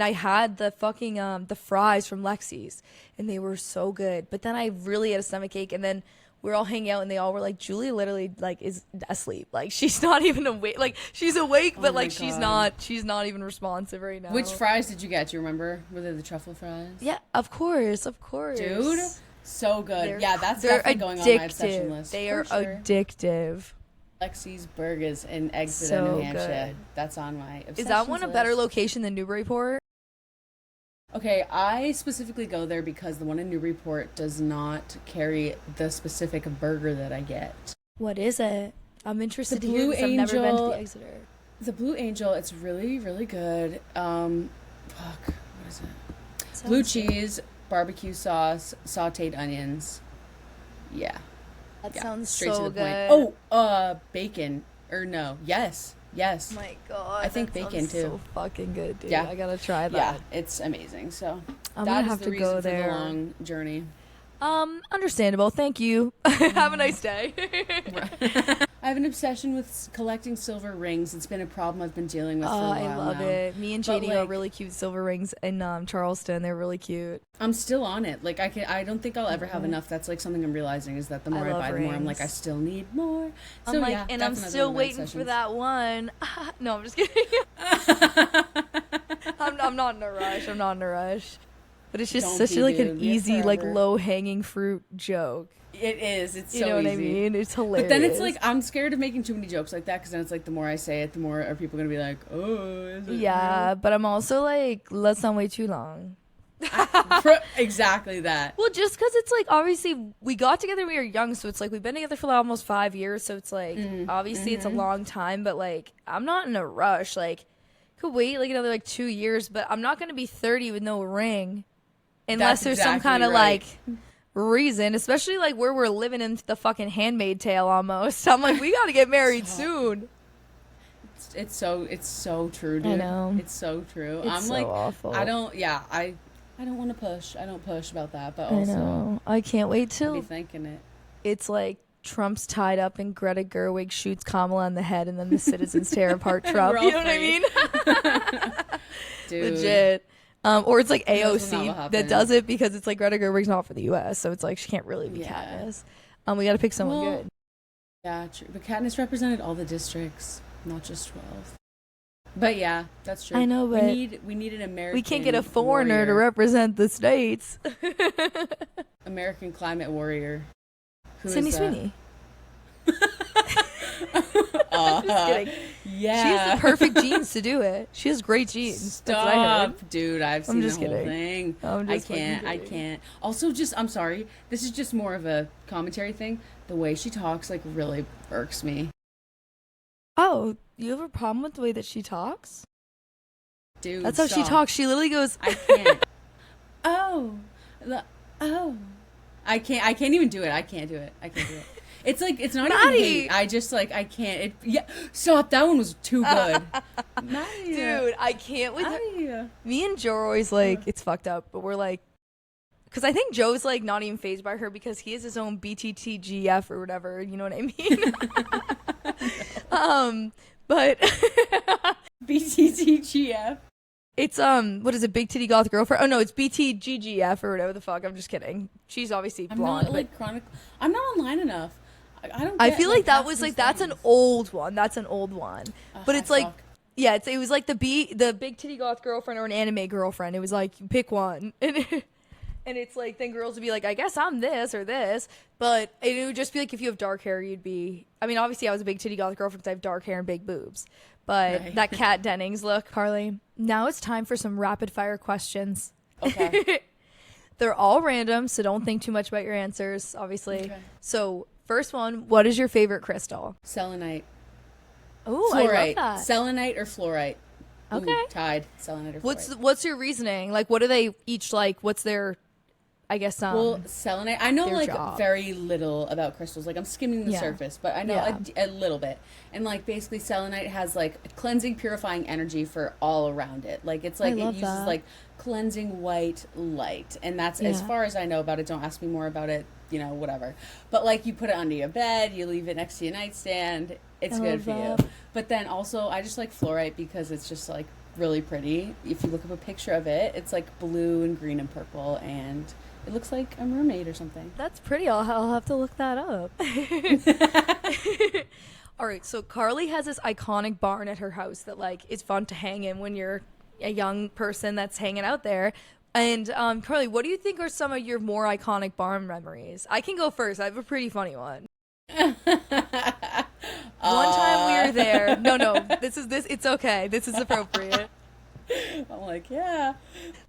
I had the fucking the fries from Lexi's, and they were so good. But then I really had a stomach ache, and then we were all hanging out, and they all were like, Julie literally like is asleep. Like she's not even awake. Like she's awake, but like she's not even responsive right now. Which fries did you get? Do you remember? Were they the truffle fries? Yeah, of course. Dude, so good. That's definitely going on my obsession list. They are addictive. Lexi's Burgers in Exeter, New Hampshire. Good. That's on my obsession. Is that one list. a better location than Newburyport? Okay, I specifically go there because the one in Newburyport does not carry the specific burger that I get. What is it? I'm interested to hear Blue because I've never been to the Angel. Exeter. The Blue Angel, it's really, really good. What is it? Sounds Blue good. cheese, barbecue sauce, sauteed onions. Yeah. That Yeah, sounds straight so to the good. point. Oh, bacon. Or no. Yes. Oh my god. I think that bacon sounds too. So fucking good, dude. Yeah. I gotta try that. Yeah, it's amazing. So I'm that gonna is have the to reason go for there. the long journey. Understandable. Thank you. Have a nice day. I have an obsession with collecting silver rings. It's been a problem I've been dealing with for a while I love now. it. Me and But, JD got like, really cute silver rings in Charleston. They're really cute. I'm still on it. Like I don't think I'll ever have enough. That's like something I'm realizing is that the more I love buy, the more I'm like, rings. I still need more. So I'm like, yeah, and I'm definitely still one of my waiting for obsessions. that one. No, I'm just kidding. I'm not in a rush. But it's just Don't such be, like dude. an We have easy, like forever. low hanging fruit joke. It is. It's You so know what easy. I mean? It's hilarious. But then it's like I'm scared of making too many jokes like that because then it's like the more I say it, the more are people gonna be like, oh, is it yeah, but I'm also like, let's not wait too long. Exactly that. Well, just because it's like obviously we got together when we were young, so it's like we've been together for like almost 5 years, so it's like obviously it's a long time, but like I'm not in a rush. Like, could wait like another like 2 years, but I'm not gonna be 30 with no ring, unless That's there's some exactly kind of right. like reason, especially like where we're living in the fucking Handmaid Tale almost. I'm like, we gotta get married soon. It's so true, dude. I know. It's so true. It's I'm so like, awful. I don't want to push. I don't push about that, but I also know. I can't wait I'll be till thinking it. it's like Trump's tied up and Greta Gerwig shoots Kamala in the head and then the citizens tear apart Trump. We're all You know what I free. mean? Dude. Legit. Or it's like knows when that will AOC happen. that does it because it's like Greta Gerwig's not for the U.S., so it's like she can't really be Yeah. Katniss. We got to pick someone Well, good. Yeah, true. But Katniss represented all the districts, not just 12. But yeah, that's true. I know, but we need an American. we can't get a foreigner to warrior. represent the states. American climate warrior. Who Sydney is that? Sweeney. Uh, Just kidding. Yeah. She has the perfect genes to do it. She has great genes. That's what I heard. Stop, dude. I've seen just the whole kidding. thing. I'm I just fucking can't. I kidding. can't. Also, I'm sorry. This is just more of a commentary thing. The way she talks, like, really irks me. Oh, you have a problem with the way that she talks? Dude, That's how she stop. talks. She literally goes, I can't. Oh. I can't even do it. I can't do it. It's like, it's not even Maddie! hate. I just, like, I can't. Stop. That one was too good. Maddie. dude, I can't with her. Maddie. Me and Joe are always like, it's fucked up, but we're like, because I think Joe's like not even phased by her because he has his own BTTGF or whatever, you know what I mean? But BTTGF. it's what is it, Big Titty Goth Girlfriend? Oh no, it's BTGGF or whatever the fuck. I'm just kidding. She's obviously I'm blonde. not like chronic. I'm not online enough. I don't. I get, feel like that half was these like that's an things. old one. That's an old one. But I it's like suck. yeah, it was like the Big Titty Goth Girlfriend or an anime girlfriend. It was like you pick one. And it's like, then girls would be like, I guess I'm this or this. But it would just be like, if you have dark hair, you'd be, I mean, obviously I was a big titty goth girlfriend because I have dark hair and big boobs. But Right. that Kat Dennings look, Carly. Now it's time for some rapid fire questions. Okay. They're all random, so don't think too much about your answers, obviously. Okay. So, first one, what is your favorite crystal? Selenite. Oh, I love Fluorite. that. Selenite or fluorite. Okay. Tied. Selenite or fluorite. What's your reasoning? Like, what are they each like? What's their I guess Well, selenite, I know their like job. very little about crystals. Like I'm skimming the Yeah. surface, but I know Yeah. a little bit. And like basically selenite has like a cleansing, purifying energy for all around it. Like it's I like it love uses that. like cleansing white light. And that's as Yeah. far as I know about it. Don't ask me more about it, whatever. But like you put it under your bed, you leave it next to your nightstand. I It's good love for you. that. But then also I just like fluorite because it's just like really pretty. If you look up a picture of it, it's like blue and green and purple and it looks like a mermaid or something. That's pretty. I'll have to look that up. All right, so Carly has this iconic barn at her house that like is fun to hang in when you're a young person that's hanging out there. And Carly, what do you think are some of your more iconic barn memories? I can go first. I have a pretty funny one. One time we were there. No, this. It's okay. This is appropriate. I'm like, yeah.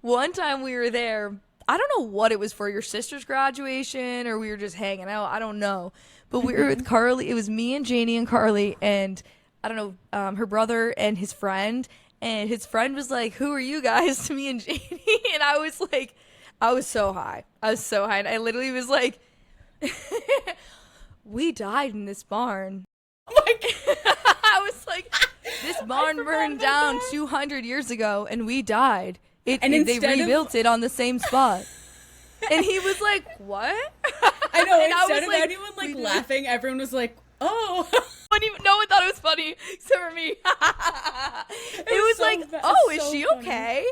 One time we were there. I don't know what it was for, your sister's graduation, or we were just hanging out. I don't know. But we were with Carly. It was me and Janie and Carly, and I don't know, her brother and his friend. And his friend was like, "Who are you guys?" to me and Janie. And I was like, I was so high. I was so high. And I literally was like, we died in this barn. I was like, this barn burned down 200 years ago, and we died. They rebuilt it on the same spot. And he was like, what? I know, and instead I was of like, anyone like laughing, everyone was like, oh. No one thought it was funny except for me. It was so like, bad. oh, is So she funny. okay?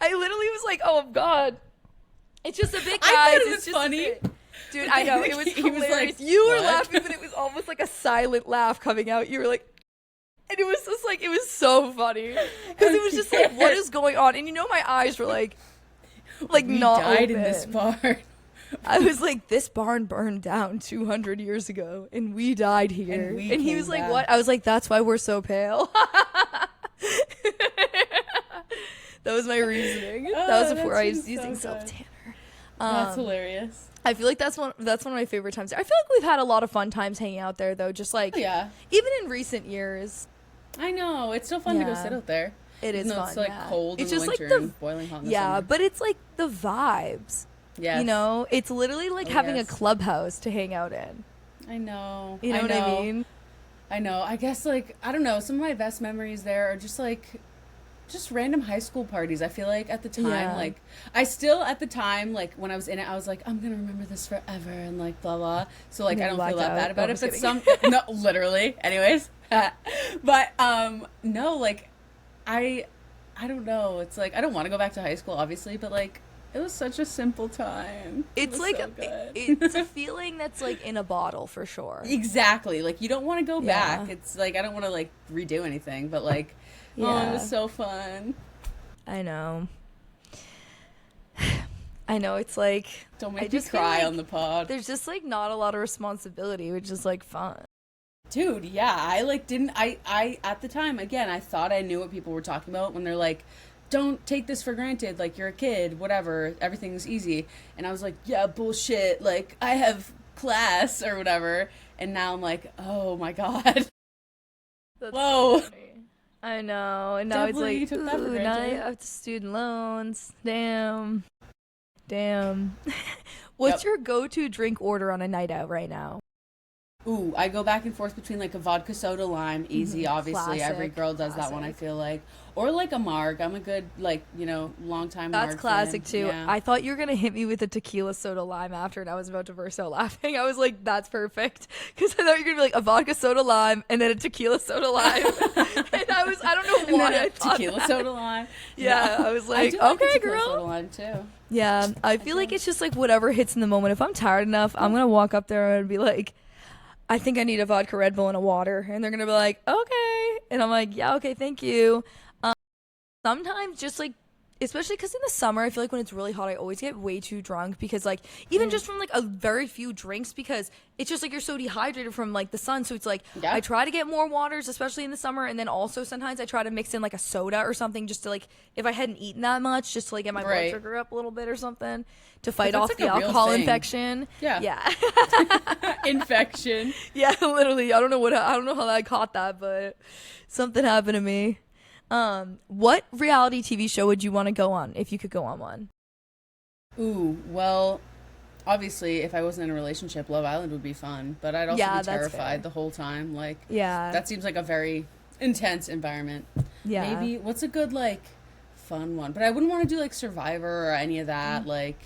I literally was like, oh God. It's just a bit, guys. I thought it It's was just a funny. bit. Dude, I know. It was He was hilarious. like, You were "What?" laughing, but it was almost like a silent laugh coming out. You were like, and it was just like, it was so funny. Because it was just like, what is going on? And my eyes were like We not died open. in this barn. I was like, this barn burned down 200 years ago, and we died here. And we And he came was like, back. what? I was like, that's why we're so pale. That was my reasoning. Oh, That was that before I was seems so using good. self tanner. That's hilarious. I feel like that's one of my favorite times. I feel like we've had a lot of fun times hanging out there, though. Just like, Oh, yeah. even in recent years, I know. It's so fun to go Yeah. sit out there. it is Even though fun. It's like yeah. cold It's in just the like winter the and boiling hot in the yeah, summer. but it's like the vibes. Yes. It's literally like Oh, having yes. a clubhouse to hang out in. I know. You know what I mean? I know. I guess like I don't know. Some of my best memories there are just random high school parties. I feel like at the time, Yeah. like I still at the time, like when I was in it, I was like, I'm gonna remember this forever and like blah blah. So like And I then don't feel that blacked bad out. about No, it. I'm But just no, literally. Anyways, but no, like I don't know. It's like I don't want to go back to high school, obviously, but like it was such a simple time. It It's was like so good. it's a feeling that's like in a bottle for sure. Exactly. Like you don't want to go Yeah. back. It's like I don't want to like redo anything, but like oh, Yeah. it was so fun. I know. I know. It's like Don't I make me just feel cry like on the pod. there's just like not a lot of responsibility, which is like fun. Dude, yeah, I like didn't I at the time again, I thought I knew what people were talking about when they're like don't take this for granted, like you're a kid, whatever, everything's easy. And I was like, yeah, bullshit, like I have class or whatever. And now I'm like, oh my god. That's Whoa. funny. I know, and now Definitely it's like, took that for ooh, now I granted. have student loans. Damn. What's Yep. your go-to drink order on a night out right now? Ooh, I go back and forth between like a vodka soda lime, easy, obviously. Every Classic, girl does that one, I classic. feel like. Or like a marg. I'm a good, like, long time That's marg classic fan. too. Yeah. I thought you were gonna hit me with a tequila soda lime after, and I was about to burst out laughing. I was like, "That's perfect," because I thought you were gonna be like a vodka soda lime and then a tequila soda lime, and I don't know And why then I a thought tequila that. soda lime. Yeah, I was like, do like a "Okay, tequila girl." soda lime too. Yeah, I feel like it's just like whatever hits in the moment. If I'm tired enough, I'm gonna walk up there and be like, I think I need a vodka Red Bull and a water, and they're gonna be like, okay, and I'm like, yeah, okay, thank you. Sometimes just like, especially because in the summer, I feel like when it's really hot, I always get way too drunk because like even just from like a very few drinks, because it's just like you're so dehydrated from like the sun. So it's like Yeah. I try to get more waters, especially in the summer, and then also sometimes I try to mix in like a soda or something just to like, if I hadn't eaten that much, just to like get my blood Right. sugar up a little bit or something to fight that's, off like, the a real alcohol thing. infection. Yeah. Yeah. Infection. Yeah, literally. I don't know how I caught that, but something happened to me. What reality TV show would you want to go on if you could go on one? Ooh, well, obviously, if I wasn't in a relationship, Love Island would be fun, but I'd also Yeah, be that's terrified fair. the whole time. Like, Yeah. that seems like a very intense environment. Yeah. Maybe, what's a good, like, fun one? But I wouldn't want to do, like, Survivor or any of that. Like,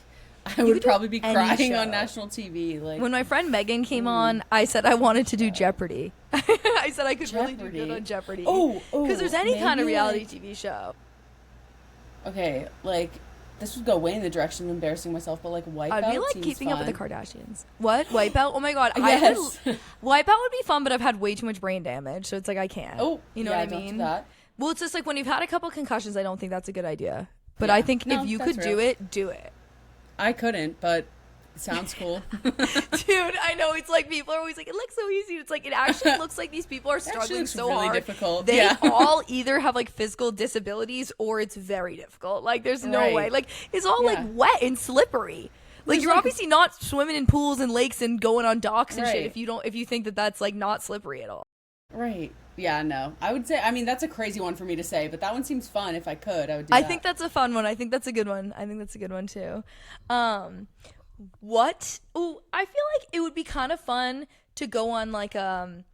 I You would could do probably be any crying on show. national TV. Like, When my friend Megan came ooh, on, I said I wanted to do God. Jeopardy. I said I could really do good Jeopardy. on Jeopardy. Oh, Because oh, there's any kind of maybe, reality like, TV show. okay, like, this would go way in the direction of embarrassing myself, but, like, I'd be Wipeout like seems keeping up with the fun. Kardashians. What? Wipeout? Oh my god. Yes. Wipeout would be fun, but I've had way too much brain damage, so it's like I can't. Oh, You know yeah, what I don't do mean? that. Well, it's just like when you've had a couple concussions, I don't think that's a good idea. But I Yeah. think No, if you that's could real. do it, do it. I couldn't, but it sounds cool. Dude, I know it's like people are always like, it looks so easy. It's like it actually looks like these people are Actually struggling looks so really hard. difficult. They Yeah. all either have like physical disabilities or it's very difficult. Like there's no Right. way. Like it's all like Yeah. wet and slippery. Like There's, you're like, obviously not swimming in pools and lakes and going on docks and shit Right. if you think that that's like not slippery at all. Right. Yeah, no. I would say, I mean, that's a crazy one for me to say, but that one seems fun. If I could, I would do I that. think that's a fun one. I think that's a good one. I think that's a good one too. What? Oh, I feel like it would be kind of fun to go on like a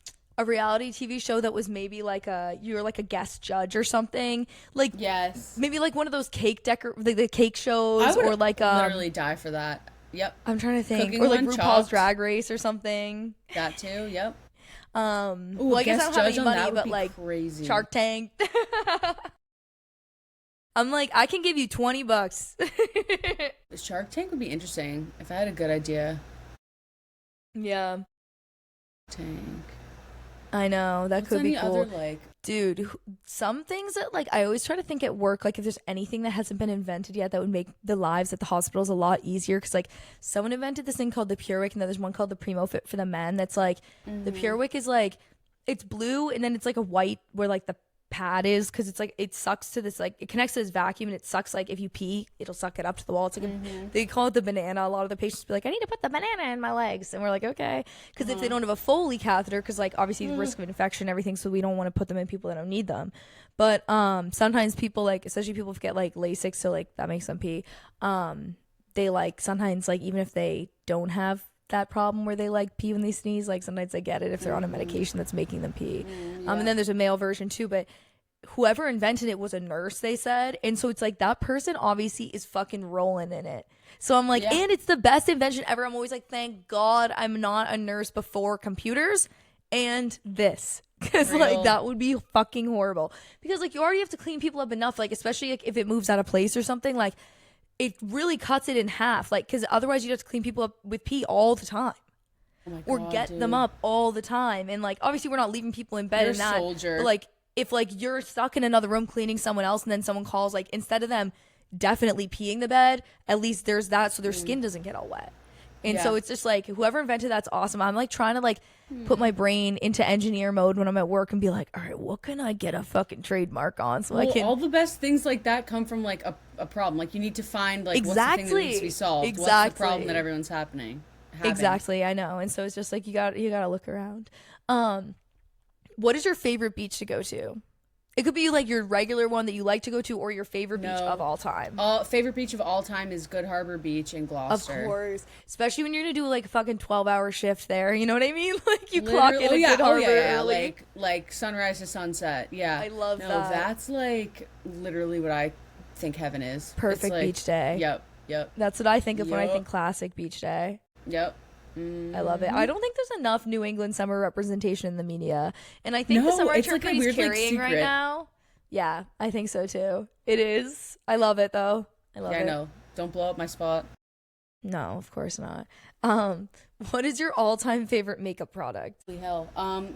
reality TV show that was maybe like you're like a guest judge or something. Like Yes. maybe like one of those the cake shows I would or like literally die for that. Yep. I'm trying to think Cooking or like one, RuPaul's Chopped. Drag Race or something. That too. Yep. Ooh, Well, I guess I guest don't have judge any on money, that would but be like crazy. Shark Tank. I'm like, I can give you $20. Shark Tank would be interesting if I had a good idea. Yeah, Tank. I know that What's could be any cool. other like? Dude, some things that like I always try to think at work, like if there's anything that hasn't been invented yet that would make the lives at the hospitals a lot easier. Because like someone invented this thing called the Pure Wick, and then there's one called the Primo Fit for the men. That's like the Pure Wick is like it's blue, and then it's like a white where like the pad is because it's like it sucks to this like it connects to this vacuum and it sucks like if you pee it'll suck it up to the wall. It's like they call it the banana. A lot of the patients be like, I need to put the banana in my legs, and we're like, okay, because if they don't have a Foley catheter, because like obviously the risk of infection and everything, so we don't want to put them in people that don't need them. But sometimes people like especially people get like LASIK, so like that makes them pee. They like sometimes like even if they don't have that problem where they like pee when they sneeze, like sometimes they get it if they're on a medication that's making them pee. And then there's a male version too, but whoever invented it was a nurse, they said, and so it's like that person obviously is fucking rolling in it. So I'm like, Yeah. and it's the best invention ever. I'm always like, thank God I'm not a nurse before computers and this, because like Real. that would be fucking horrible, because like you already have to clean people up enough, like especially like, if it moves out of place or something, like it really cuts it in half, like because otherwise you'd have to clean people up with pee all the time Oh my or God, get dude. them up all the time. And like obviously we're not leaving people in bed You're and a that, soldier. but like if like you're stuck in another room cleaning someone else and then someone calls, like instead of them definitely peeing the bed, at least there's that so their skin doesn't get all wet. And so Yeah. it's just like whoever invented that's awesome. I'm like trying to like put my brain into engineer mode when I'm at work and be like, all right, what can I get a fucking trademark on so I Well, can all the best things like that come from like a problem. Like you need to find like what's the thing that needs to be solved. What's the problem Exactly. that everyone's having. Exactly, I know. And so it's just like you got to look around. What is your favorite beach to go to? It could be like your regular one that you like to go to or your favorite beach No. of all time. Favorite beach of all time is Good Harbor Beach in Of Gloucester. course. Especially when you're going to do like a fucking 12-hour shift there. You know what I mean? Like you clock in Literally- at Good Harbor yeah. early. Like sunrise to sunset. Yeah. I love no, that. that's like literally what I think heaven is. It's Perfect like- beach day. Yep. That's what I think of when I Yup. think classic beach day. Yep. I love it. I don't think there's enough New England summer representation in the media. And I think the No, summer it's term like a is weird, like, carrying right secret. now. Yeah, I think so too. It is. I love it though. I love Yeah, I it. know. Don't blow up my spot. No, of course not. What is your all-time favorite makeup product? Holy hell.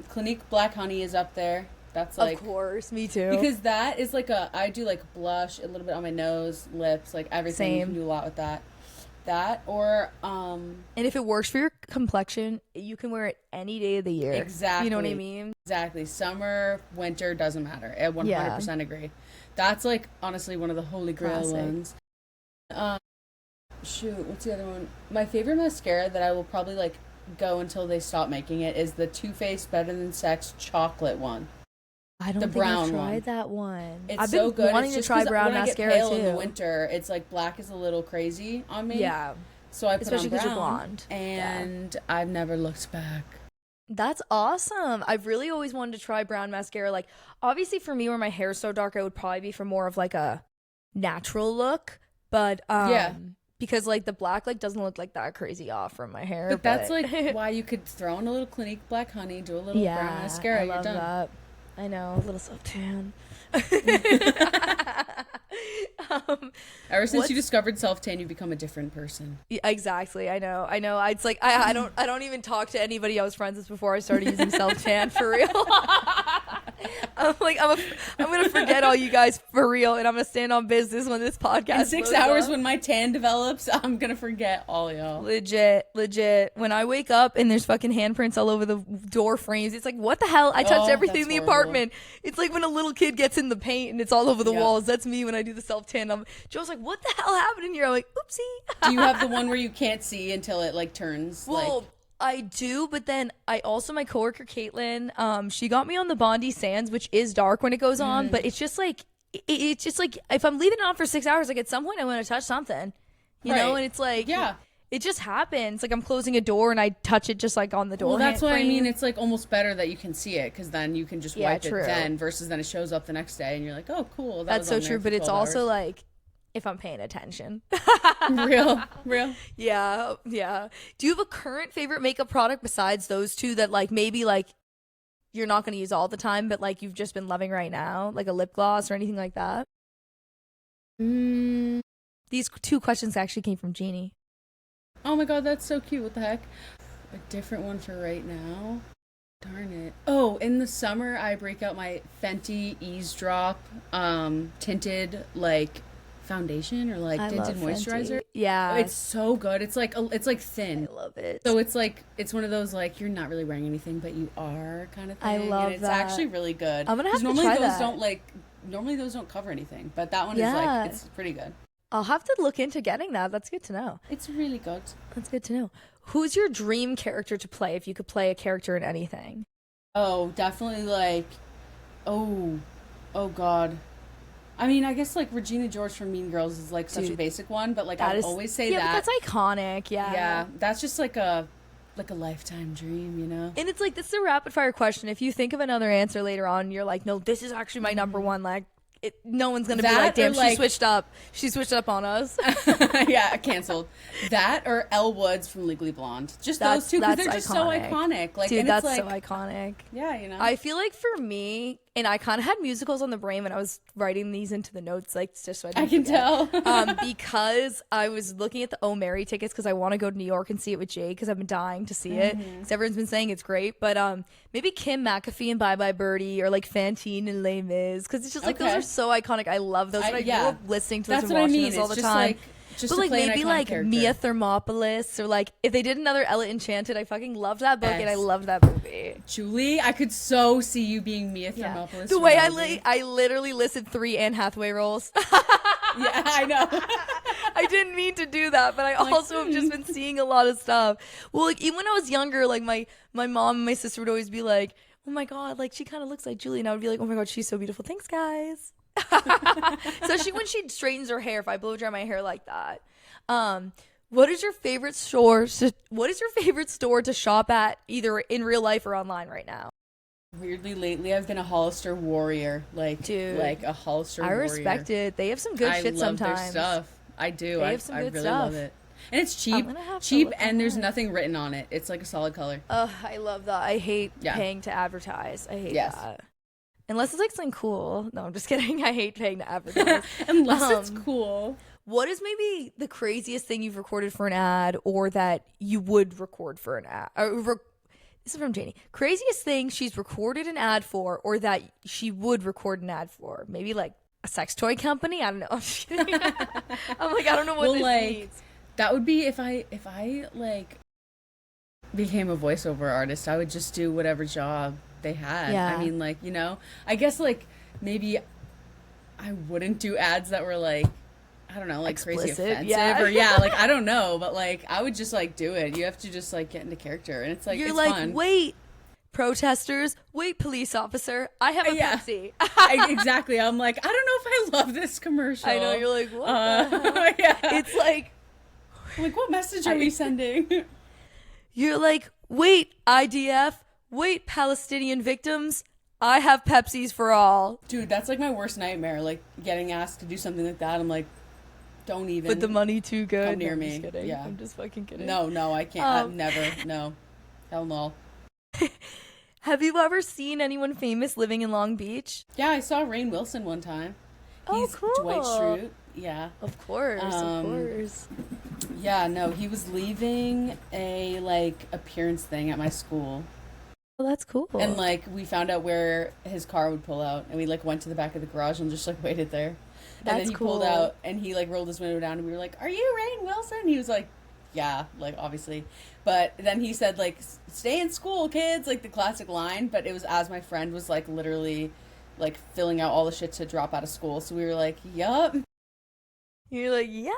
Clinique Black Honey is up there. That's like Of course, me too. because that is like I do like blush a little bit on my nose, lips, like everything. You Same. can do a lot with that. That or and if it works for your complexion, you can wear it any day of the year. Exactly. You know what I mean? exactly summer, winter doesn't matter. I 100% agree. That's like honestly one of the holy grail Classic. ones. Shoot, what's the other one? My favorite mascara that I will probably like go until they stop making it is the Too Faced Better Than Sex chocolate one. I don't The think brown I've tried one. that one. It's I've been so good. wanting It's to just try 'cause brown when mascara I get pale too. in the winter, it's like black is a little crazy on me. Yeah. So I put especially on because brown, you're blonde. and I've never looked back. That's awesome. I've really always wanted to try brown mascara. Like, obviously for me, where my hair's so dark, I would probably be for more of like a natural look. But Yeah. because like the black like doesn't look like that crazy off from my hair. But that's like why you could throw in a little Clinique Black Honey, do a little brown mascara, I you're love done. that. I know, a little self tan. Ever since you discovered self-tan, you become a different person. Yeah, exactly. I know. It's like I don't even talk to anybody I was friends with before I started using self tan for real. I'm like I'm gonna forget all you guys for real, and I'm gonna stand on business when this podcast. In 6 blows hours, up. when my tan develops, I'm gonna forget all y'all. Legit. When I wake up and there's fucking handprints all over the door frames, it's like, what the hell? I touched everything in the horrible. apartment. It's like when a little kid gets in the paint and it's all over the Yeah. walls. That's me when I do the self tan. Joe's like, what the hell happened in here? I'm like, oopsie. Do you have the one where you can't see until it like turns? Well, like, I do, but then I also, my coworker Caitlin, she got me on the Bondi Sands, which is dark when it goes on, but it's just like it's just like if I'm leaving it on for 6 hours, like at some point I want to touch something, you know, and it's like it just happens. Like I'm closing a door and I touch it just like on the door. Well, that's what I frame. mean. It's like almost better that you can see it because then you can just wipe it then versus then it shows up the next day and you're like, oh, cool. That's so true, but it's 12 also hours. like if I'm paying attention. real. Yeah. Do you have a current favorite makeup product besides those two that like maybe like you're not going to use all the time, but like you've just been loving right now, like a lip gloss or anything like that? These two questions actually came from Jeannie. Oh my god, that's so cute. What the heck? A different one for right now? Darn it. Oh, in the summer I break out my Fenty Eavesdrop tinted like foundation or like tinted moisturizer. Fenty. Yeah. It's so good. It's like thin. I love it. So it's like it's one of those like you're not really wearing anything but you are kind of thing. I love and it's that. actually really good. I'm gonna have to normally try those that. normally those don't cover anything, but that one is like it's pretty good. I'll have to look into getting that. That's good to know. It's really good. That's good to know. Who's your dream character to play if you could play a character in anything? Oh, definitely like oh god. I mean, I guess like Regina George from Mean Girls is like such a basic one, but like I would always say that. Yeah, but that's iconic. Yeah, that's just like a lifetime dream, you know? And it's like, this is a rapid fire question. If you think of another answer later on, you're like, no, this is actually my number one. Like, no one's gonna be like, damn, she switched up. She switched up on us. Yeah, canceled. That or Elle Woods from Legally Blonde. Just those two because they're just so iconic. Like, dude, and that's it's so like, iconic. Yeah, you know. I feel like for me, and I kind of had musicals on the brain when I was writing these into the notes, like just so I didn't forget. Tell. Because I was looking at the Oh Mary tickets because I want to go to New York and see it with Jay because I've been dying to see it because everyone's been saying it's great. But maybe Kim McAfee and Bye Bye Birdie or like Fantine and Les Mis because it's just like those are so iconic. I love those. And I grew up listening to those and watching those all the time. Just but like maybe like character. Mia Thermopolis or like if they did another Ella Enchanted, I fucking loved that book and I loved that movie. Julie, I could so see you being Mia Thermopolis. The way I literally listed 3 Anne Hathaway roles. Yeah, I know. I didn't mean to do that, but I also have just been seeing a lot of stuff. Well, like even when I was younger, like my mom and my sister would always be like, "Oh my god, like she kind of looks like Julie," and I would be like, "Oh my god, she's so beautiful. Thanks, guys." Especially when she straightens her hair. If I blow dry my hair like that. What is your favorite store? What is your favorite store to shop at, either in real life or online right now? Weirdly, lately I've been a Hollister warrior, like dude, like a Hollister warrior. I respect it. They have some good shit sometimes. I love their stuff. I do. They have some good really stuff. love it. And it's cheap, and there's nothing written on it. It's like a solid color. I love that. I hate paying to advertise. I hate that. Unless it's like something cool. No, I'm just kidding. I hate paying to advertise. Unless it's cool. What is maybe the craziest thing you've recorded for an ad or that you would record for an ad? This is from Janie. Craziest thing she's recorded an ad for or that she would record an ad for? Maybe like a sex toy company? I don't know. I'm just kidding. I'm like, I don't know what this means. That would be if I like became a voiceover artist, I would just do whatever job they had. Yeah. I mean, like, you know, I guess like maybe I wouldn't do ads that were like, I don't know, like explicit, crazy offensive or like I don't know, but like I would just like do it. You have to just like get into character, and it's like you're it's like fun. Wait, protesters, wait, police officer, I have a Pepsi. Exactly. I'm like, I don't know if I love this commercial. I know, you're like, what the hell? Yeah. It's like I'm like, what message are we sending? You're like, wait, IDF, wait, Palestinian victims, I have Pepsis for all. Dude, that's like my worst nightmare. Like getting asked to do something like that. I'm like, don't even. But the money too good. Come near I'm me. just kidding. Yeah. I'm just fucking kidding. No, I can't. Never. No. Hell no. Have you ever seen anyone famous living in Long Beach? Yeah, I saw Rainn Wilson one time. He's cool. Dwight Schrute. Yeah. Of course, of course. Yeah, no, he was leaving a like appearance thing at my school. Well, that's cool. And like we found out where his car would pull out, and we like went to the back of the garage and just like waited there. That's and then he cool. pulled out and he like rolled his window down and we were like, "Are you Rainn Wilson?" He was like, "Yeah," like obviously. But then he said like, "Stay in school, kids," like the classic line, but it was as my friend was like literally like filling out all the shit to drop out of school. So we were like, "Yup." You're like, yeah,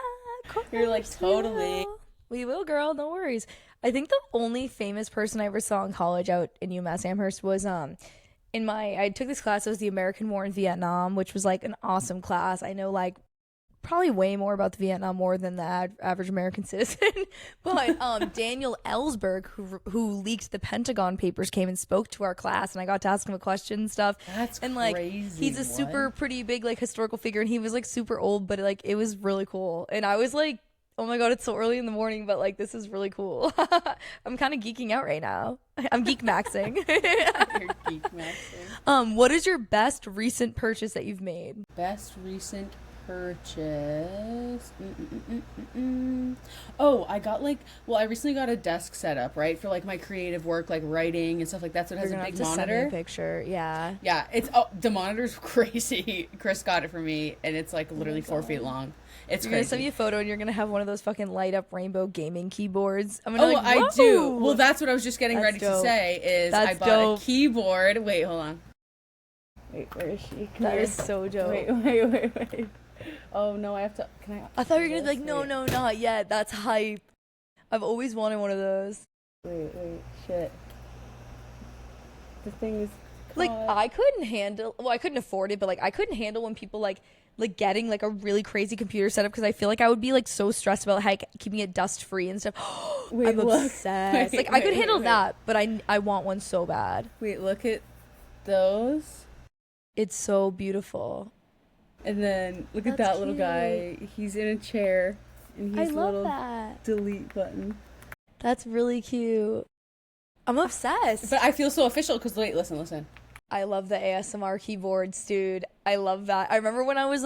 of course. You're like, totally. We will, girl. No worries. I think the only famous person I ever saw in college out in UMass Amherst was I took this class. It was the American War in Vietnam, which was like an awesome class. I know like probably way more about the Vietnam War than the average American citizen. But Daniel Ellsberg, who leaked the Pentagon Papers, came and spoke to our class, and I got to ask him a question and stuff. That's and like crazy. he's a super pretty big like historical figure, and he was like super old, but like it was really cool. And I was like, oh my god, it's so early in the morning, but like this is really cool. I'm kind of geeking out right now. I'm geek maxing. You're geek maxing. What is your best recent purchase that you've made? Best recent purchase. Oh, I recently got a desk set up, right, for like my creative work, like writing and stuff like that. So it has You're a gonna big have to send me monitor. a picture. Yeah. Yeah, the monitor's crazy. Chris got it for me, and it's like literally 4 feet long. It's You're crazy. gonna send me a photo, and you're gonna have one of those fucking light up rainbow gaming keyboards. I'm Oh, gonna I like, do. whoa! Well, that's what I was just getting That's ready dope. to say. Is I That's bought dope. a keyboard. Wait, hold on. Wait, where is she? Come That here. is so dope. Wait. Oh no, I have to. Can I? I thought you were gonna be like, no, Wait. no, not yet. That's hype. I've always wanted one of those. Wait, shit. The thing is. Like I couldn't handle. Well, I couldn't afford it, but like I couldn't handle when people like getting like a really crazy computer setup because I feel like I would be like so stressed about like keeping it dust free and stuff. Wait, I'm look. obsessed. Wait, like I could wait, handle wait. that, but I want one so bad. Wait, look at those. It's so beautiful. And then look at That's that little guy. He's in a chair, and I he's a love little that. delete button. That's really cute. I'm obsessed. But I feel so official because wait, listen. I love the ASMR keyboards, dude. I love that. I remember when I was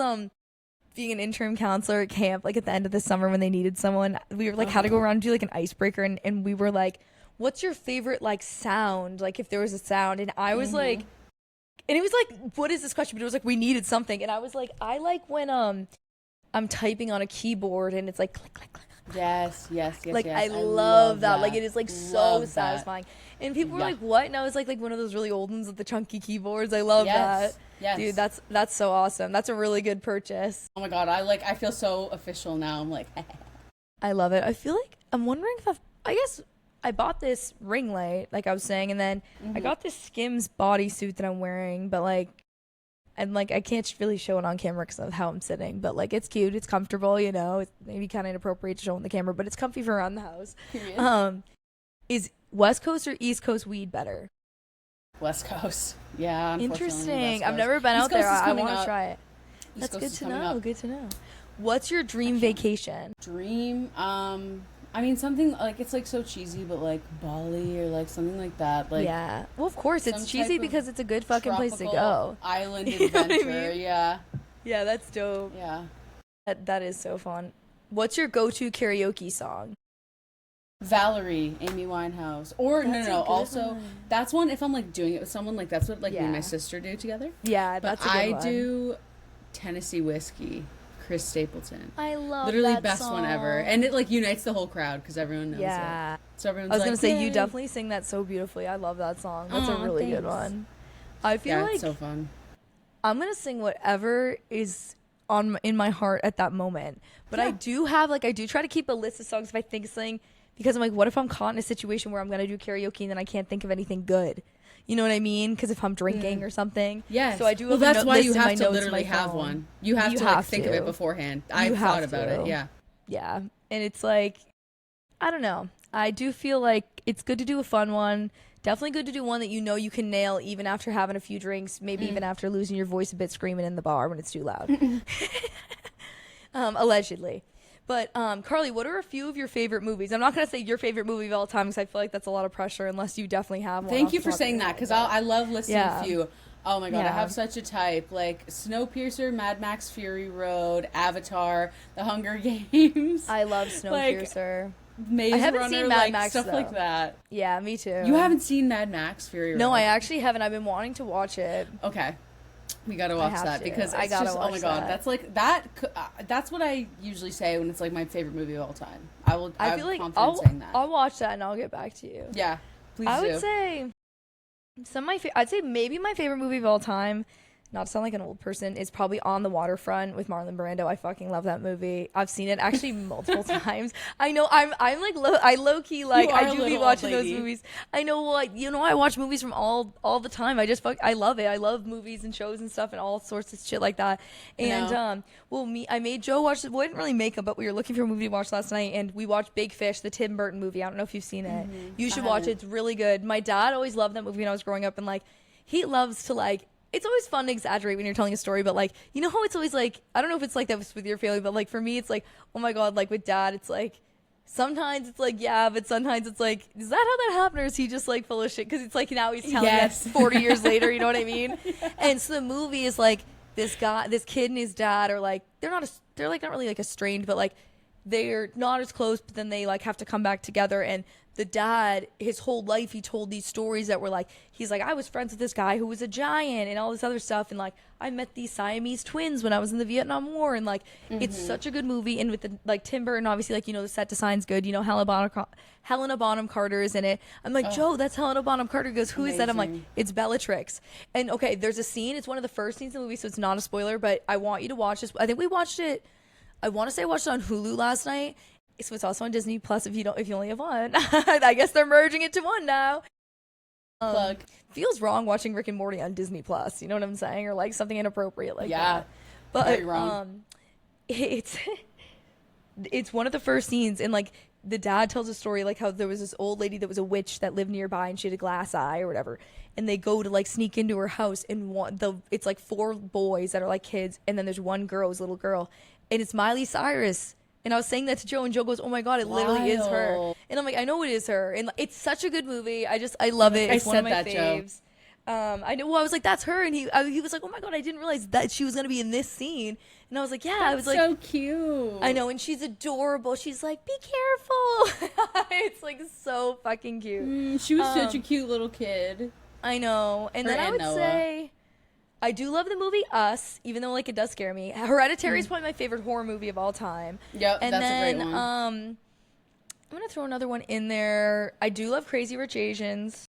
being an interim counselor at camp, like at the end of the summer when they needed someone, we were like had to go around and do like an icebreaker, and we were like, what's your favorite like sound? Like if there was a sound, and I was like, and it was like, what is this question? But it was like we needed something, and I was like, I like when I'm typing on a keyboard and it's like click click click. Yes. Like yes. I love that. Like it is like so Love that. satisfying. And people were Yeah. like, "What?" And I was like one of those really old ones with the chunky keyboards. I love that. Yes. Dude, that's so awesome. That's a really good purchase. Oh my god, I feel so official now. I'm like, I love it. I feel like I'm wondering if I guess I bought this ring light, like I was saying, and then I got this Skims bodysuit that I'm wearing, but like I can't really show it on camera because of how I'm sitting, but like it's cute, it's comfortable, you know. It's maybe kind of inappropriate to show on the camera, but it's comfy for around the house. period. Is West Coast or East Coast weed better? West Coast. Yeah. unfortunately, West Interesting. I've Coast. never been East out there. Coast is I coming want to up. try it. East That's Coast good is to coming know. up. Good to know. What's your dream vacation? Dream. I mean something like it's like so cheesy, but like Bali or like something like that. Like Yeah. Well, of course it's some cheesy type of because it's a good fucking place to tropical go. Island You know what I adventure. mean? Yeah. Yeah, that's dope. Yeah. That is so fun. What's your go-to karaoke song? Valerie, Amy Winehouse, or That's a no. good Also, one. that's one. If I'm like doing it with someone, like that's what like me and Yeah. my sister do together. Yeah, But that's a good I one. do Tennessee Whiskey, Chris Stapleton. I love Literally that best one ever, song. and it like unites the whole crowd because everyone knows Yeah. it. So everyone's I was like, gonna say you "Yay." definitely sing that so beautifully. I love that song. That's a Aw, really good thanks. one. I feel Yeah, like it's so fun. I'm gonna sing whatever is in my heart at that moment. But I Yeah. do have I do try to keep a list of songs if I think something, because I'm like, what if I'm caught in a situation where I'm gonna do karaoke and then I can't think of anything good? You know what I mean? Because if I'm drinking or something. Yes. So I do. Well, have a that's note why list you in my have to notes in literally my have phone. one. You have You to like have think of to. it beforehand. I've have thought about to. it. Yeah. Yeah. and it's like, I don't know. I do feel like it's good to do a fun one. Definitely good to do one that you know you can nail even after having a few drinks, maybe even after losing your voice a bit screaming in the bar when it's too loud. Allegedly. But Carly, what are a few of your favorite movies? I'm not going to say your favorite movie of all time because I feel like that's a lot of pressure unless you definitely have one. Thank you for saying that because I love listing a few. Oh my god, I Yeah. have such a type. Like Snowpiercer, Mad Max Fury Road, Avatar, The Hunger Games. I love Snowpiercer. Maze I haven't Runner, seen Mad like Max, stuff though. like that. Yeah, me too. You haven't seen Mad Max Fury Road? No, I actually haven't. I've been wanting to watch it. Okay. We gotta watch have that to. because I it's gotta just, oh watch my god, that. that's like that's what I usually say when it's like my favorite movie of all time. I feel like confident saying that. I'll watch that and I'll get back to you. Yeah, please I do. would say I'd say maybe my favorite movie of all time, not to sound like an old person, is probably On the Waterfront with Marlon Brando. I fucking love that movie. I've seen it actually multiple times. I know I'm like I low key like You are I a do be little watching old those lady. movies. I know I watch movies from all the time. I love it. I love movies and shows and stuff and all sorts of shit like that. And I made Joe watch it. Well, I didn't really make him, but we were looking for a movie to watch last night and we watched Big Fish, the Tim Burton movie. I don't know if you've seen it. You should watch it. It's really good. My dad always loved that movie when I was growing up and like he loves to like it's always fun to exaggerate when you're telling a story, but like, you know how it's always like, I don't know if it's like that with your family, but like for me, it's like, oh my God, like with dad, it's like, sometimes it's like, yeah, but sometimes it's like, is that how that happened? Or is he just like full of shit? Because it's like now he's telling us 40 years later, you know what I mean? And so the movie is like, this kid and his dad are like, they're like not really like estranged, but like, they're not as close, but then they like have to come back together. And the dad, his whole life, he told these stories that were like, he's like, I was friends with this guy who was a giant and all this other stuff. And like, I met these Siamese twins when I was in the Vietnam War. And like, it's such a good movie. And with the, like Tim Burton, obviously, like, you know, the set design's good. You know, Helena Bonham Carter is in it. I'm like, Joe, that's Helena Bonham Carter. He goes, who is that? I'm like, it's Bellatrix. And okay, there's a scene. It's one of the first scenes in the movie, so it's not a spoiler, but I want you to watch this. I think we watched it. I want to say I watched it on Hulu last night. So it's also on Disney Plus if you only have one. I guess they're merging it to one now. Plug. Feels wrong watching Rick and Morty on Disney Plus. You know what I'm saying? Or like something inappropriate like Yeah, that. But very wrong. It's one of the first scenes, and like the dad tells a story like how there was this old lady that was a witch that lived nearby, and she had a glass eye or whatever. And they go to like sneak into her house, and it's like 4 boys that are like kids, and then there's one girl, who's a little girl, and it's Miley Cyrus. And I was saying that to Joe, and Joe goes, "Oh my God, it literally is her." And I'm like, "I know it is her." And it's such a good movie. I love it. It's one of my faves. I know. Well, I was like, "That's her," and he was like, "Oh my God, I didn't realize that she was gonna be in this scene." And I was like, "Yeah." I was like, so cute. I know, and she's adorable. She's like, "Be careful." It's like so fucking cute. She was such a cute little kid. I know. And then I would say I do love the movie Us, even though like it does scare me. Hereditary is probably my favorite horror movie of all time. Yep, and that's then, a great one. I'm gonna throw another one in there. I do love Crazy Rich Asians.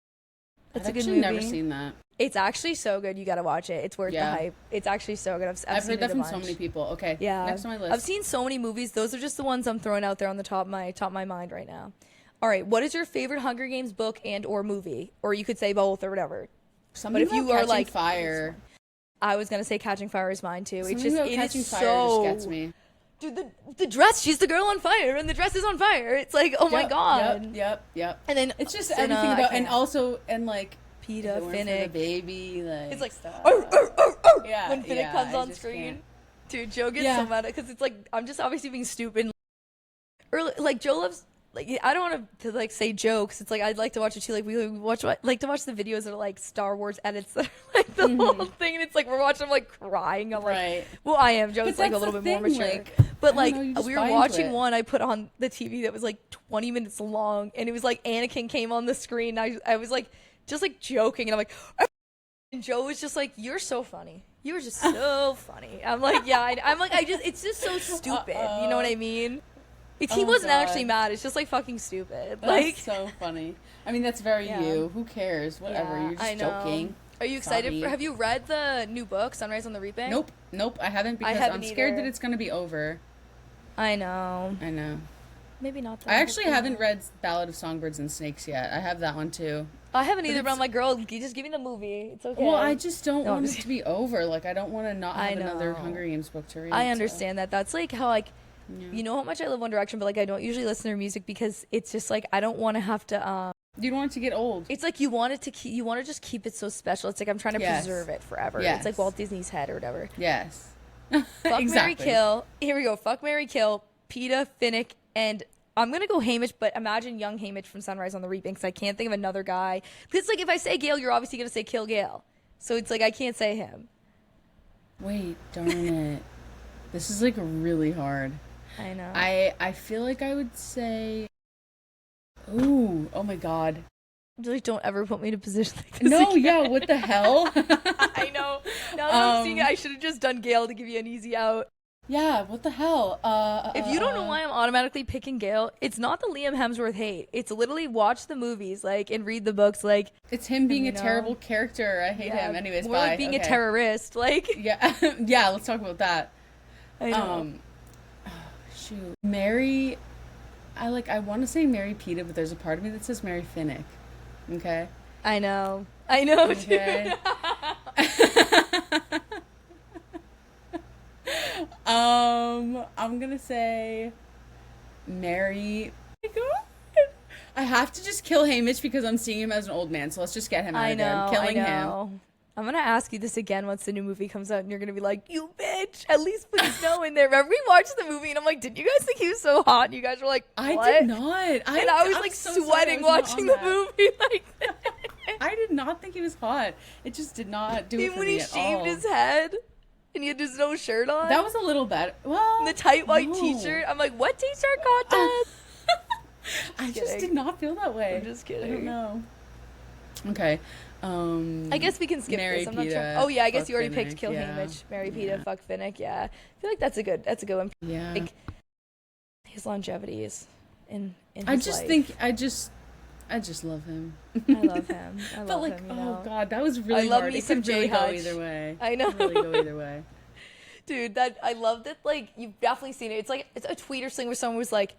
That's a good movie. I've never seen that. It's actually so good. You gotta watch it. It's worth the hype. It's actually so good. I've seen heard that it from a so bunch. many people. Okay, Yeah, next on my list. I've seen so many movies. Those are just the ones I'm throwing out there on the top of my mind right now. All right, what is your favorite Hunger Games book and or movie? Or you could say both or whatever. Something but if you are Catching like Fire. I was gonna say Catching Fire is mine too. Something about Catching Fire just gets me. Dude, the dress, she's the girl on fire, and the dress is on fire. It's like, oh my God. Yep. And then it's just Finna, everything about, and also, and like, PETA, the Finnick. baby, like. It's like, Yeah, when Finnick yeah, comes I on just screen. can't. Dude, Joe gets so mad because it's like, I'm just obviously being stupid. Or like, Joe loves, like, I don't want to like say jokes. It's like, I'd like to watch it too. Like, we like to watch the videos that are like Star Wars edits that are like the whole thing. And it's like, we're watching them like crying. I'm like, well, I am. Joe's like a little bit more mature. Like, but like, know, we were watching one I put on the TV that was like 20 minutes long. And it was like Anakin came on the screen. I was like, just like joking. And I'm like, and Joe was just like, "You're so funny. You were just so funny." I'm like, "Yeah." I'm like, it's just so stupid. You know what I mean? He wasn't actually mad. It's just like fucking stupid. That's like so funny. I mean, that's very you. Who cares? Whatever. Yeah, You're just joking. Are you excited? Sorry. Have you read the new book, Sunrise on the Reaping? Nope. I haven't because I'm scared that it's gonna be over. I know. Maybe not. I actually haven't read Ballad of Songbirds and Snakes yet. I have that one too. I haven't either, but I'm like, girl, you just give me the movie. It's okay. Well, I just don't want it to be over. Like, I don't want to not have another Hunger Games book to read. I understand that. That's like how like Yeah. You know how much I love One Direction, but like I don't usually listen to their music because it's just like I don't want to have to You don't want it to get old. it's like you want it to keep, you want to just keep it so special. It's like I'm trying to Yes. preserve it forever. Yes. It's like Walt Disney's head or whatever. Yes. Fuck, Mary Exactly. kill. Here we go. Fuck, Mary kill. Peta, Finnick, and I'm gonna go Hamish, but imagine young Hamish from Sunrise on the Reaping because I can't think of another guy. Because like if I say Gale, you're obviously gonna say kill Gale. So it's like I can't say him. Wait, darn it. This is like really hard. I know. I feel like I would say. Ooh, oh my god. Like, don't ever put me in a position like this. No, again. yeah, what the hell? I know. Now that I'm seeing it, I should have just done Gale to give you an easy out. Yeah, what the hell? If you don't know why I'm automatically picking Gale, it's not the Liam Hemsworth hate. It's literally watch the movies, like, and read the books, like. It's him being you a know. terrible character. I hate him. Anyways, more bye. like being Okay. a terrorist, like. Yeah, yeah. Let's talk about that. I know. Shoot, Mary. I want to say Mary Peta, but there's a part of me that says Mary Finnick. Okay. I know. I know. Okay. I'm gonna say Mary. Oh my God. I have to just kill Hamish because I'm seeing him as an old man. So let's just get him out I of there. know. I'm killing I him. know. I'm gonna ask you this again once the new movie comes out, and you're gonna be like, "You bitch! At least put snow in there." Remember we watched the movie, and I'm like, "Did you guys think he was so hot?" And you guys were like, "What?" I did not. And I was I'm like so sorry I sweating was not watching on the that. movie, like. I did not think he was hot. It just did not do it Even for when me he at shaved all. his head, and he had just no shirt on. That was a little better. Well, And the tight white no. T-shirt. I'm like, what T-shirt contest? I just kidding. did not feel that way. I'm just I don't kidding. know. Okay. I guess we can skip Mary this. I'm not sure. Peta, Oh yeah, I guess fuck you already Finnick, picked Kill yeah. Hamish, Mary Peta, Yeah. fuck Finnick. Yeah, I feel like that's a good one. Yeah. Like his longevity is in his I just life. think I just love him. I love him. I But love like, him. You know? oh god, that was really I love hard. me It some could really J go Hutch. either way. I know. It could really go either way. Dude, that I love that. Like you've definitely seen it. It's like it's a tweet or something where someone was like,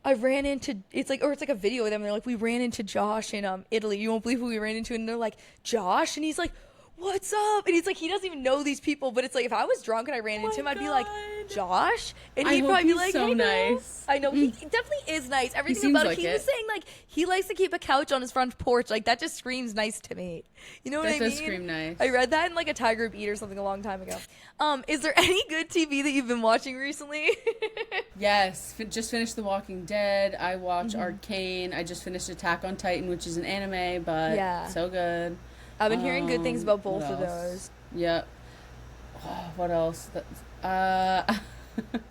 "I ran into." It's like, or it's like a video of them. They're like, "We ran into Josh in Italy. You won't believe who we ran into." And they're like, "Josh," and he's like, "What's up?" And he's like, he doesn't even know these people. But it's like if I was drunk and I ran into him, I'd be like, God. "Josh," and I he'd hope probably be he's like, so "Hey, girl." nice. I know he definitely is nice. Everything seems about like it. He was it. saying like he likes to keep a couch on his front porch. Like that just screams nice to me. You know what That I mean? does scream nice. I read that in like a Tiger Beat or something a long time ago. Is there any good TV that you've been watching recently? Yes, just finished The Walking Dead. I watch Mm-hmm. Arcane. I just finished Attack on Titan, which is an anime, but Yeah. so good. I've been hearing good things about What both of else? those. Yep. Oh, what else?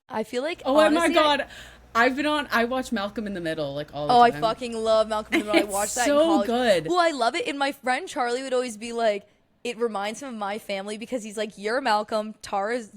I feel like Oh honestly, my god. I watch Malcolm in the Middle like all the I time. fucking love Malcolm in the Middle. I It's watched that so in college. good. Well, I love it. And my friend Charlie would always be like, it reminds him of my family because he's like, you're Malcolm. Tara's,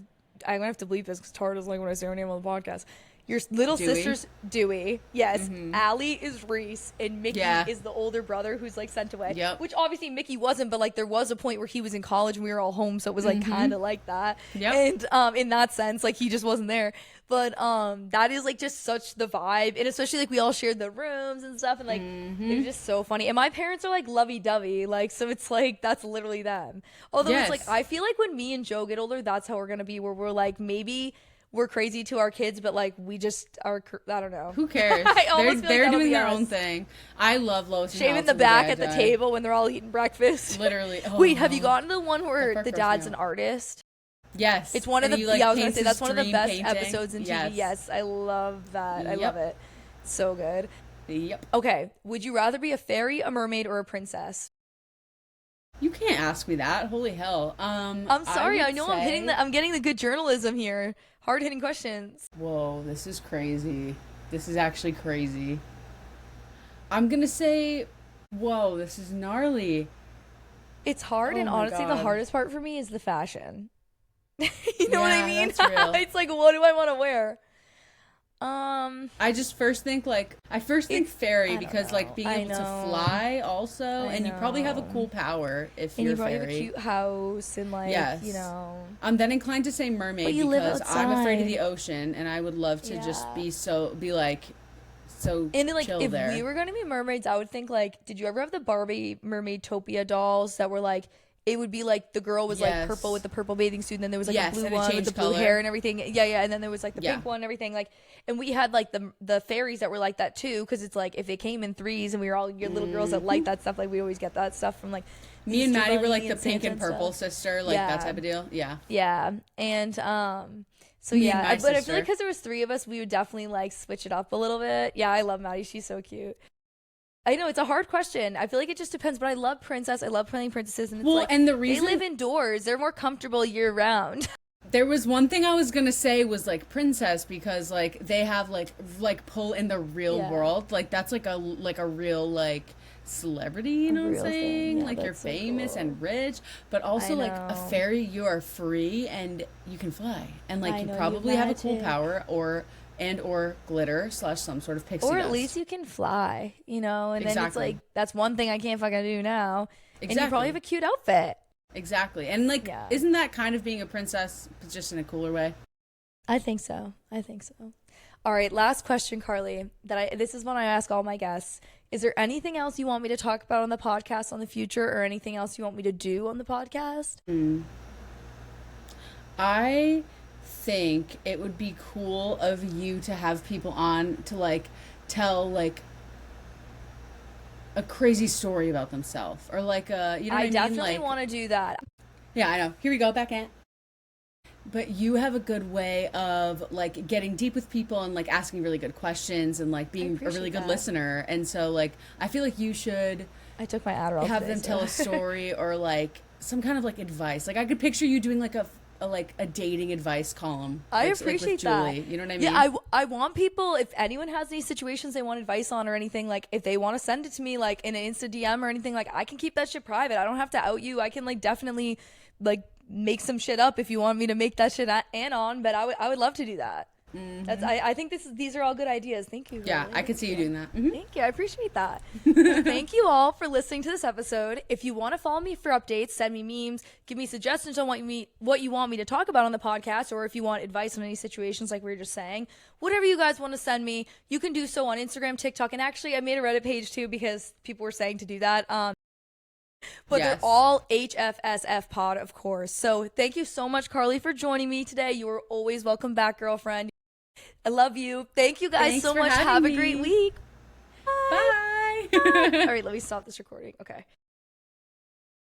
I'm gonna have to bleep this because Tara doesn't like when I say her name on the podcast. Your little Dewey? sister's Dewey. Yes. Allie is Reese, and Mickey Yeah. is the older brother who's like sent away. Yep. Which obviously Mickey wasn't, but like there was a point where he was in college and we were all home, so it was like kind of like that. Yep. And in that sense, like he just wasn't there. But that is like just such the vibe, and especially like we all shared the rooms and stuff, and like it was just so funny. And my parents are like lovey-dovey, like so it's like that's literally them. Although it's like Yes. I feel like when me and Joe get older, that's how we're gonna be, where we're like maybe we're crazy to our kids, but like we just are. I don't know. Who cares? I they're almost feel like they're that'll doing be their us. own thing. I love Lois and Shaving Alex the and back Day I at the Die. table when they're all eating breakfast. Literally. Oh, Wait, have you gotten to the one where part the grossed dad's me an out. artist? Yes. It's one of And the. he, like, Yeah, I was gonna paints say his that's one of the dream best painting. episodes in TV. Yes, I love that. I love Yep. it. So good. Yep. Okay, would you rather be a fairy, a mermaid, or a princess? You can't ask me that. Holy hell. I'm sorry. I would know say- I'm getting the good journalism here. Hard hitting questions. Whoa, this is crazy. This is actually crazy. I'm gonna say, whoa, this is gnarly. It's hard, Oh and my honestly, the God. hardest part for me is the fashion. You know what I Yeah, mean? that's real. It's like, what do I want to wear? I just first think fairy I don't because like know. being I able to know. fly also, I and you probably have a know. cool power if And you're you probably have a fairy. cute house, and like, Yes. you know. I'm then inclined to say mermaid But you live because I'm afraid of outside. the ocean, and I would love to just Yeah. be so And then, like, chill if there. we were gonna be mermaids, I would think like, did you ever have the Barbie Mermaid Topia dolls that were like it would be like the girl was like Yes. purple with the purple bathing suit, and then there was like Yes, the blue and it one with changed the blue color. hair and everything. Yeah, and then there was like the Yeah. pink one and everything. Like, and we had like the fairies that were like that too, because it's like if it came in threes, and we were all your little girls that like that stuff. Like we always get that stuff from like Me and Easter Maddie were Bunny like the and pink Santa and purple stuff. sister, like that type of deal. Yeah. Yeah, and so Me and yeah, my but I feel sister. like because there was three of us, we would definitely like switch it up a little bit. Yeah, I love Maddie; she's so cute. I know it's a hard question. I feel like it just depends, but I love princess. I love playing princesses, and it's Well, like and the they reason live indoors; they're more comfortable year round. there was one thing I was gonna say was like princess because like they have like pull in the real Yeah. world, like that's like a real like celebrity, you know what I'm real thing. saying? Yeah, Like you're that's so famous cool. and rich, but also I like a know. fairy, you are free and you can fly, and like I you know, you probably have a cool magic. power or glitter / some sort of pixie Or at dust. least you can fly, you know. And then it's Exactly. like that's one thing I can't fucking do now. And you Exactly. probably have a cute outfit. Exactly, and like Yeah. isn't that kind of being a princess, but just in a cooler way? I think so. I think so. All right, last question, Carly. This is one I ask all my guests. Is there anything else you want me to talk about on the podcast on the future, or anything else you want me to do on the podcast? I think it would be cool of you to have people on to like tell like a crazy story about themselves or like you know what I mean? definitely Like, want to do that. yeah, I know. Here we go, back at. But you have a good way of like getting deep with people and like asking really good questions and like being a appreciate really good that. listener. And so like I feel like you should I took my Adderall have today, them so- tell a story or like some kind of like advice. Like I could picture you doing like a dating advice column. I like, appreciate with that. Julie. You know what I mean? Yeah, I want people, if anyone has any situations they want advice on or anything, like if they want to send it to me like in an Insta DM or anything, like I can keep that shit private. I don't have to out you. I can like definitely like make some shit up if you want me to make that shit on, but I would love to do that. That's I think these are all good ideas. Thank you. Yeah, Riley. I could see you doing that. Mhm. Thank you. I appreciate that. Well, thank you all for listening to this episode. If you want to follow me for updates, send me memes, give me suggestions on what you want me to talk about on the podcast, or if you want advice on any situations like we were just saying, whatever you guys want to send me, you can do so on Instagram, TikTok, and actually I made a Reddit page too because people were saying to do that. But Yes. they're all HFSF pod, of course. So thank you so much, Carly, for joining me today. You are always welcome back, girlfriend. I love you. Thank you guys Thanks so for much. having Have a me. great week. Bye. All right, let me stop this recording. Okay.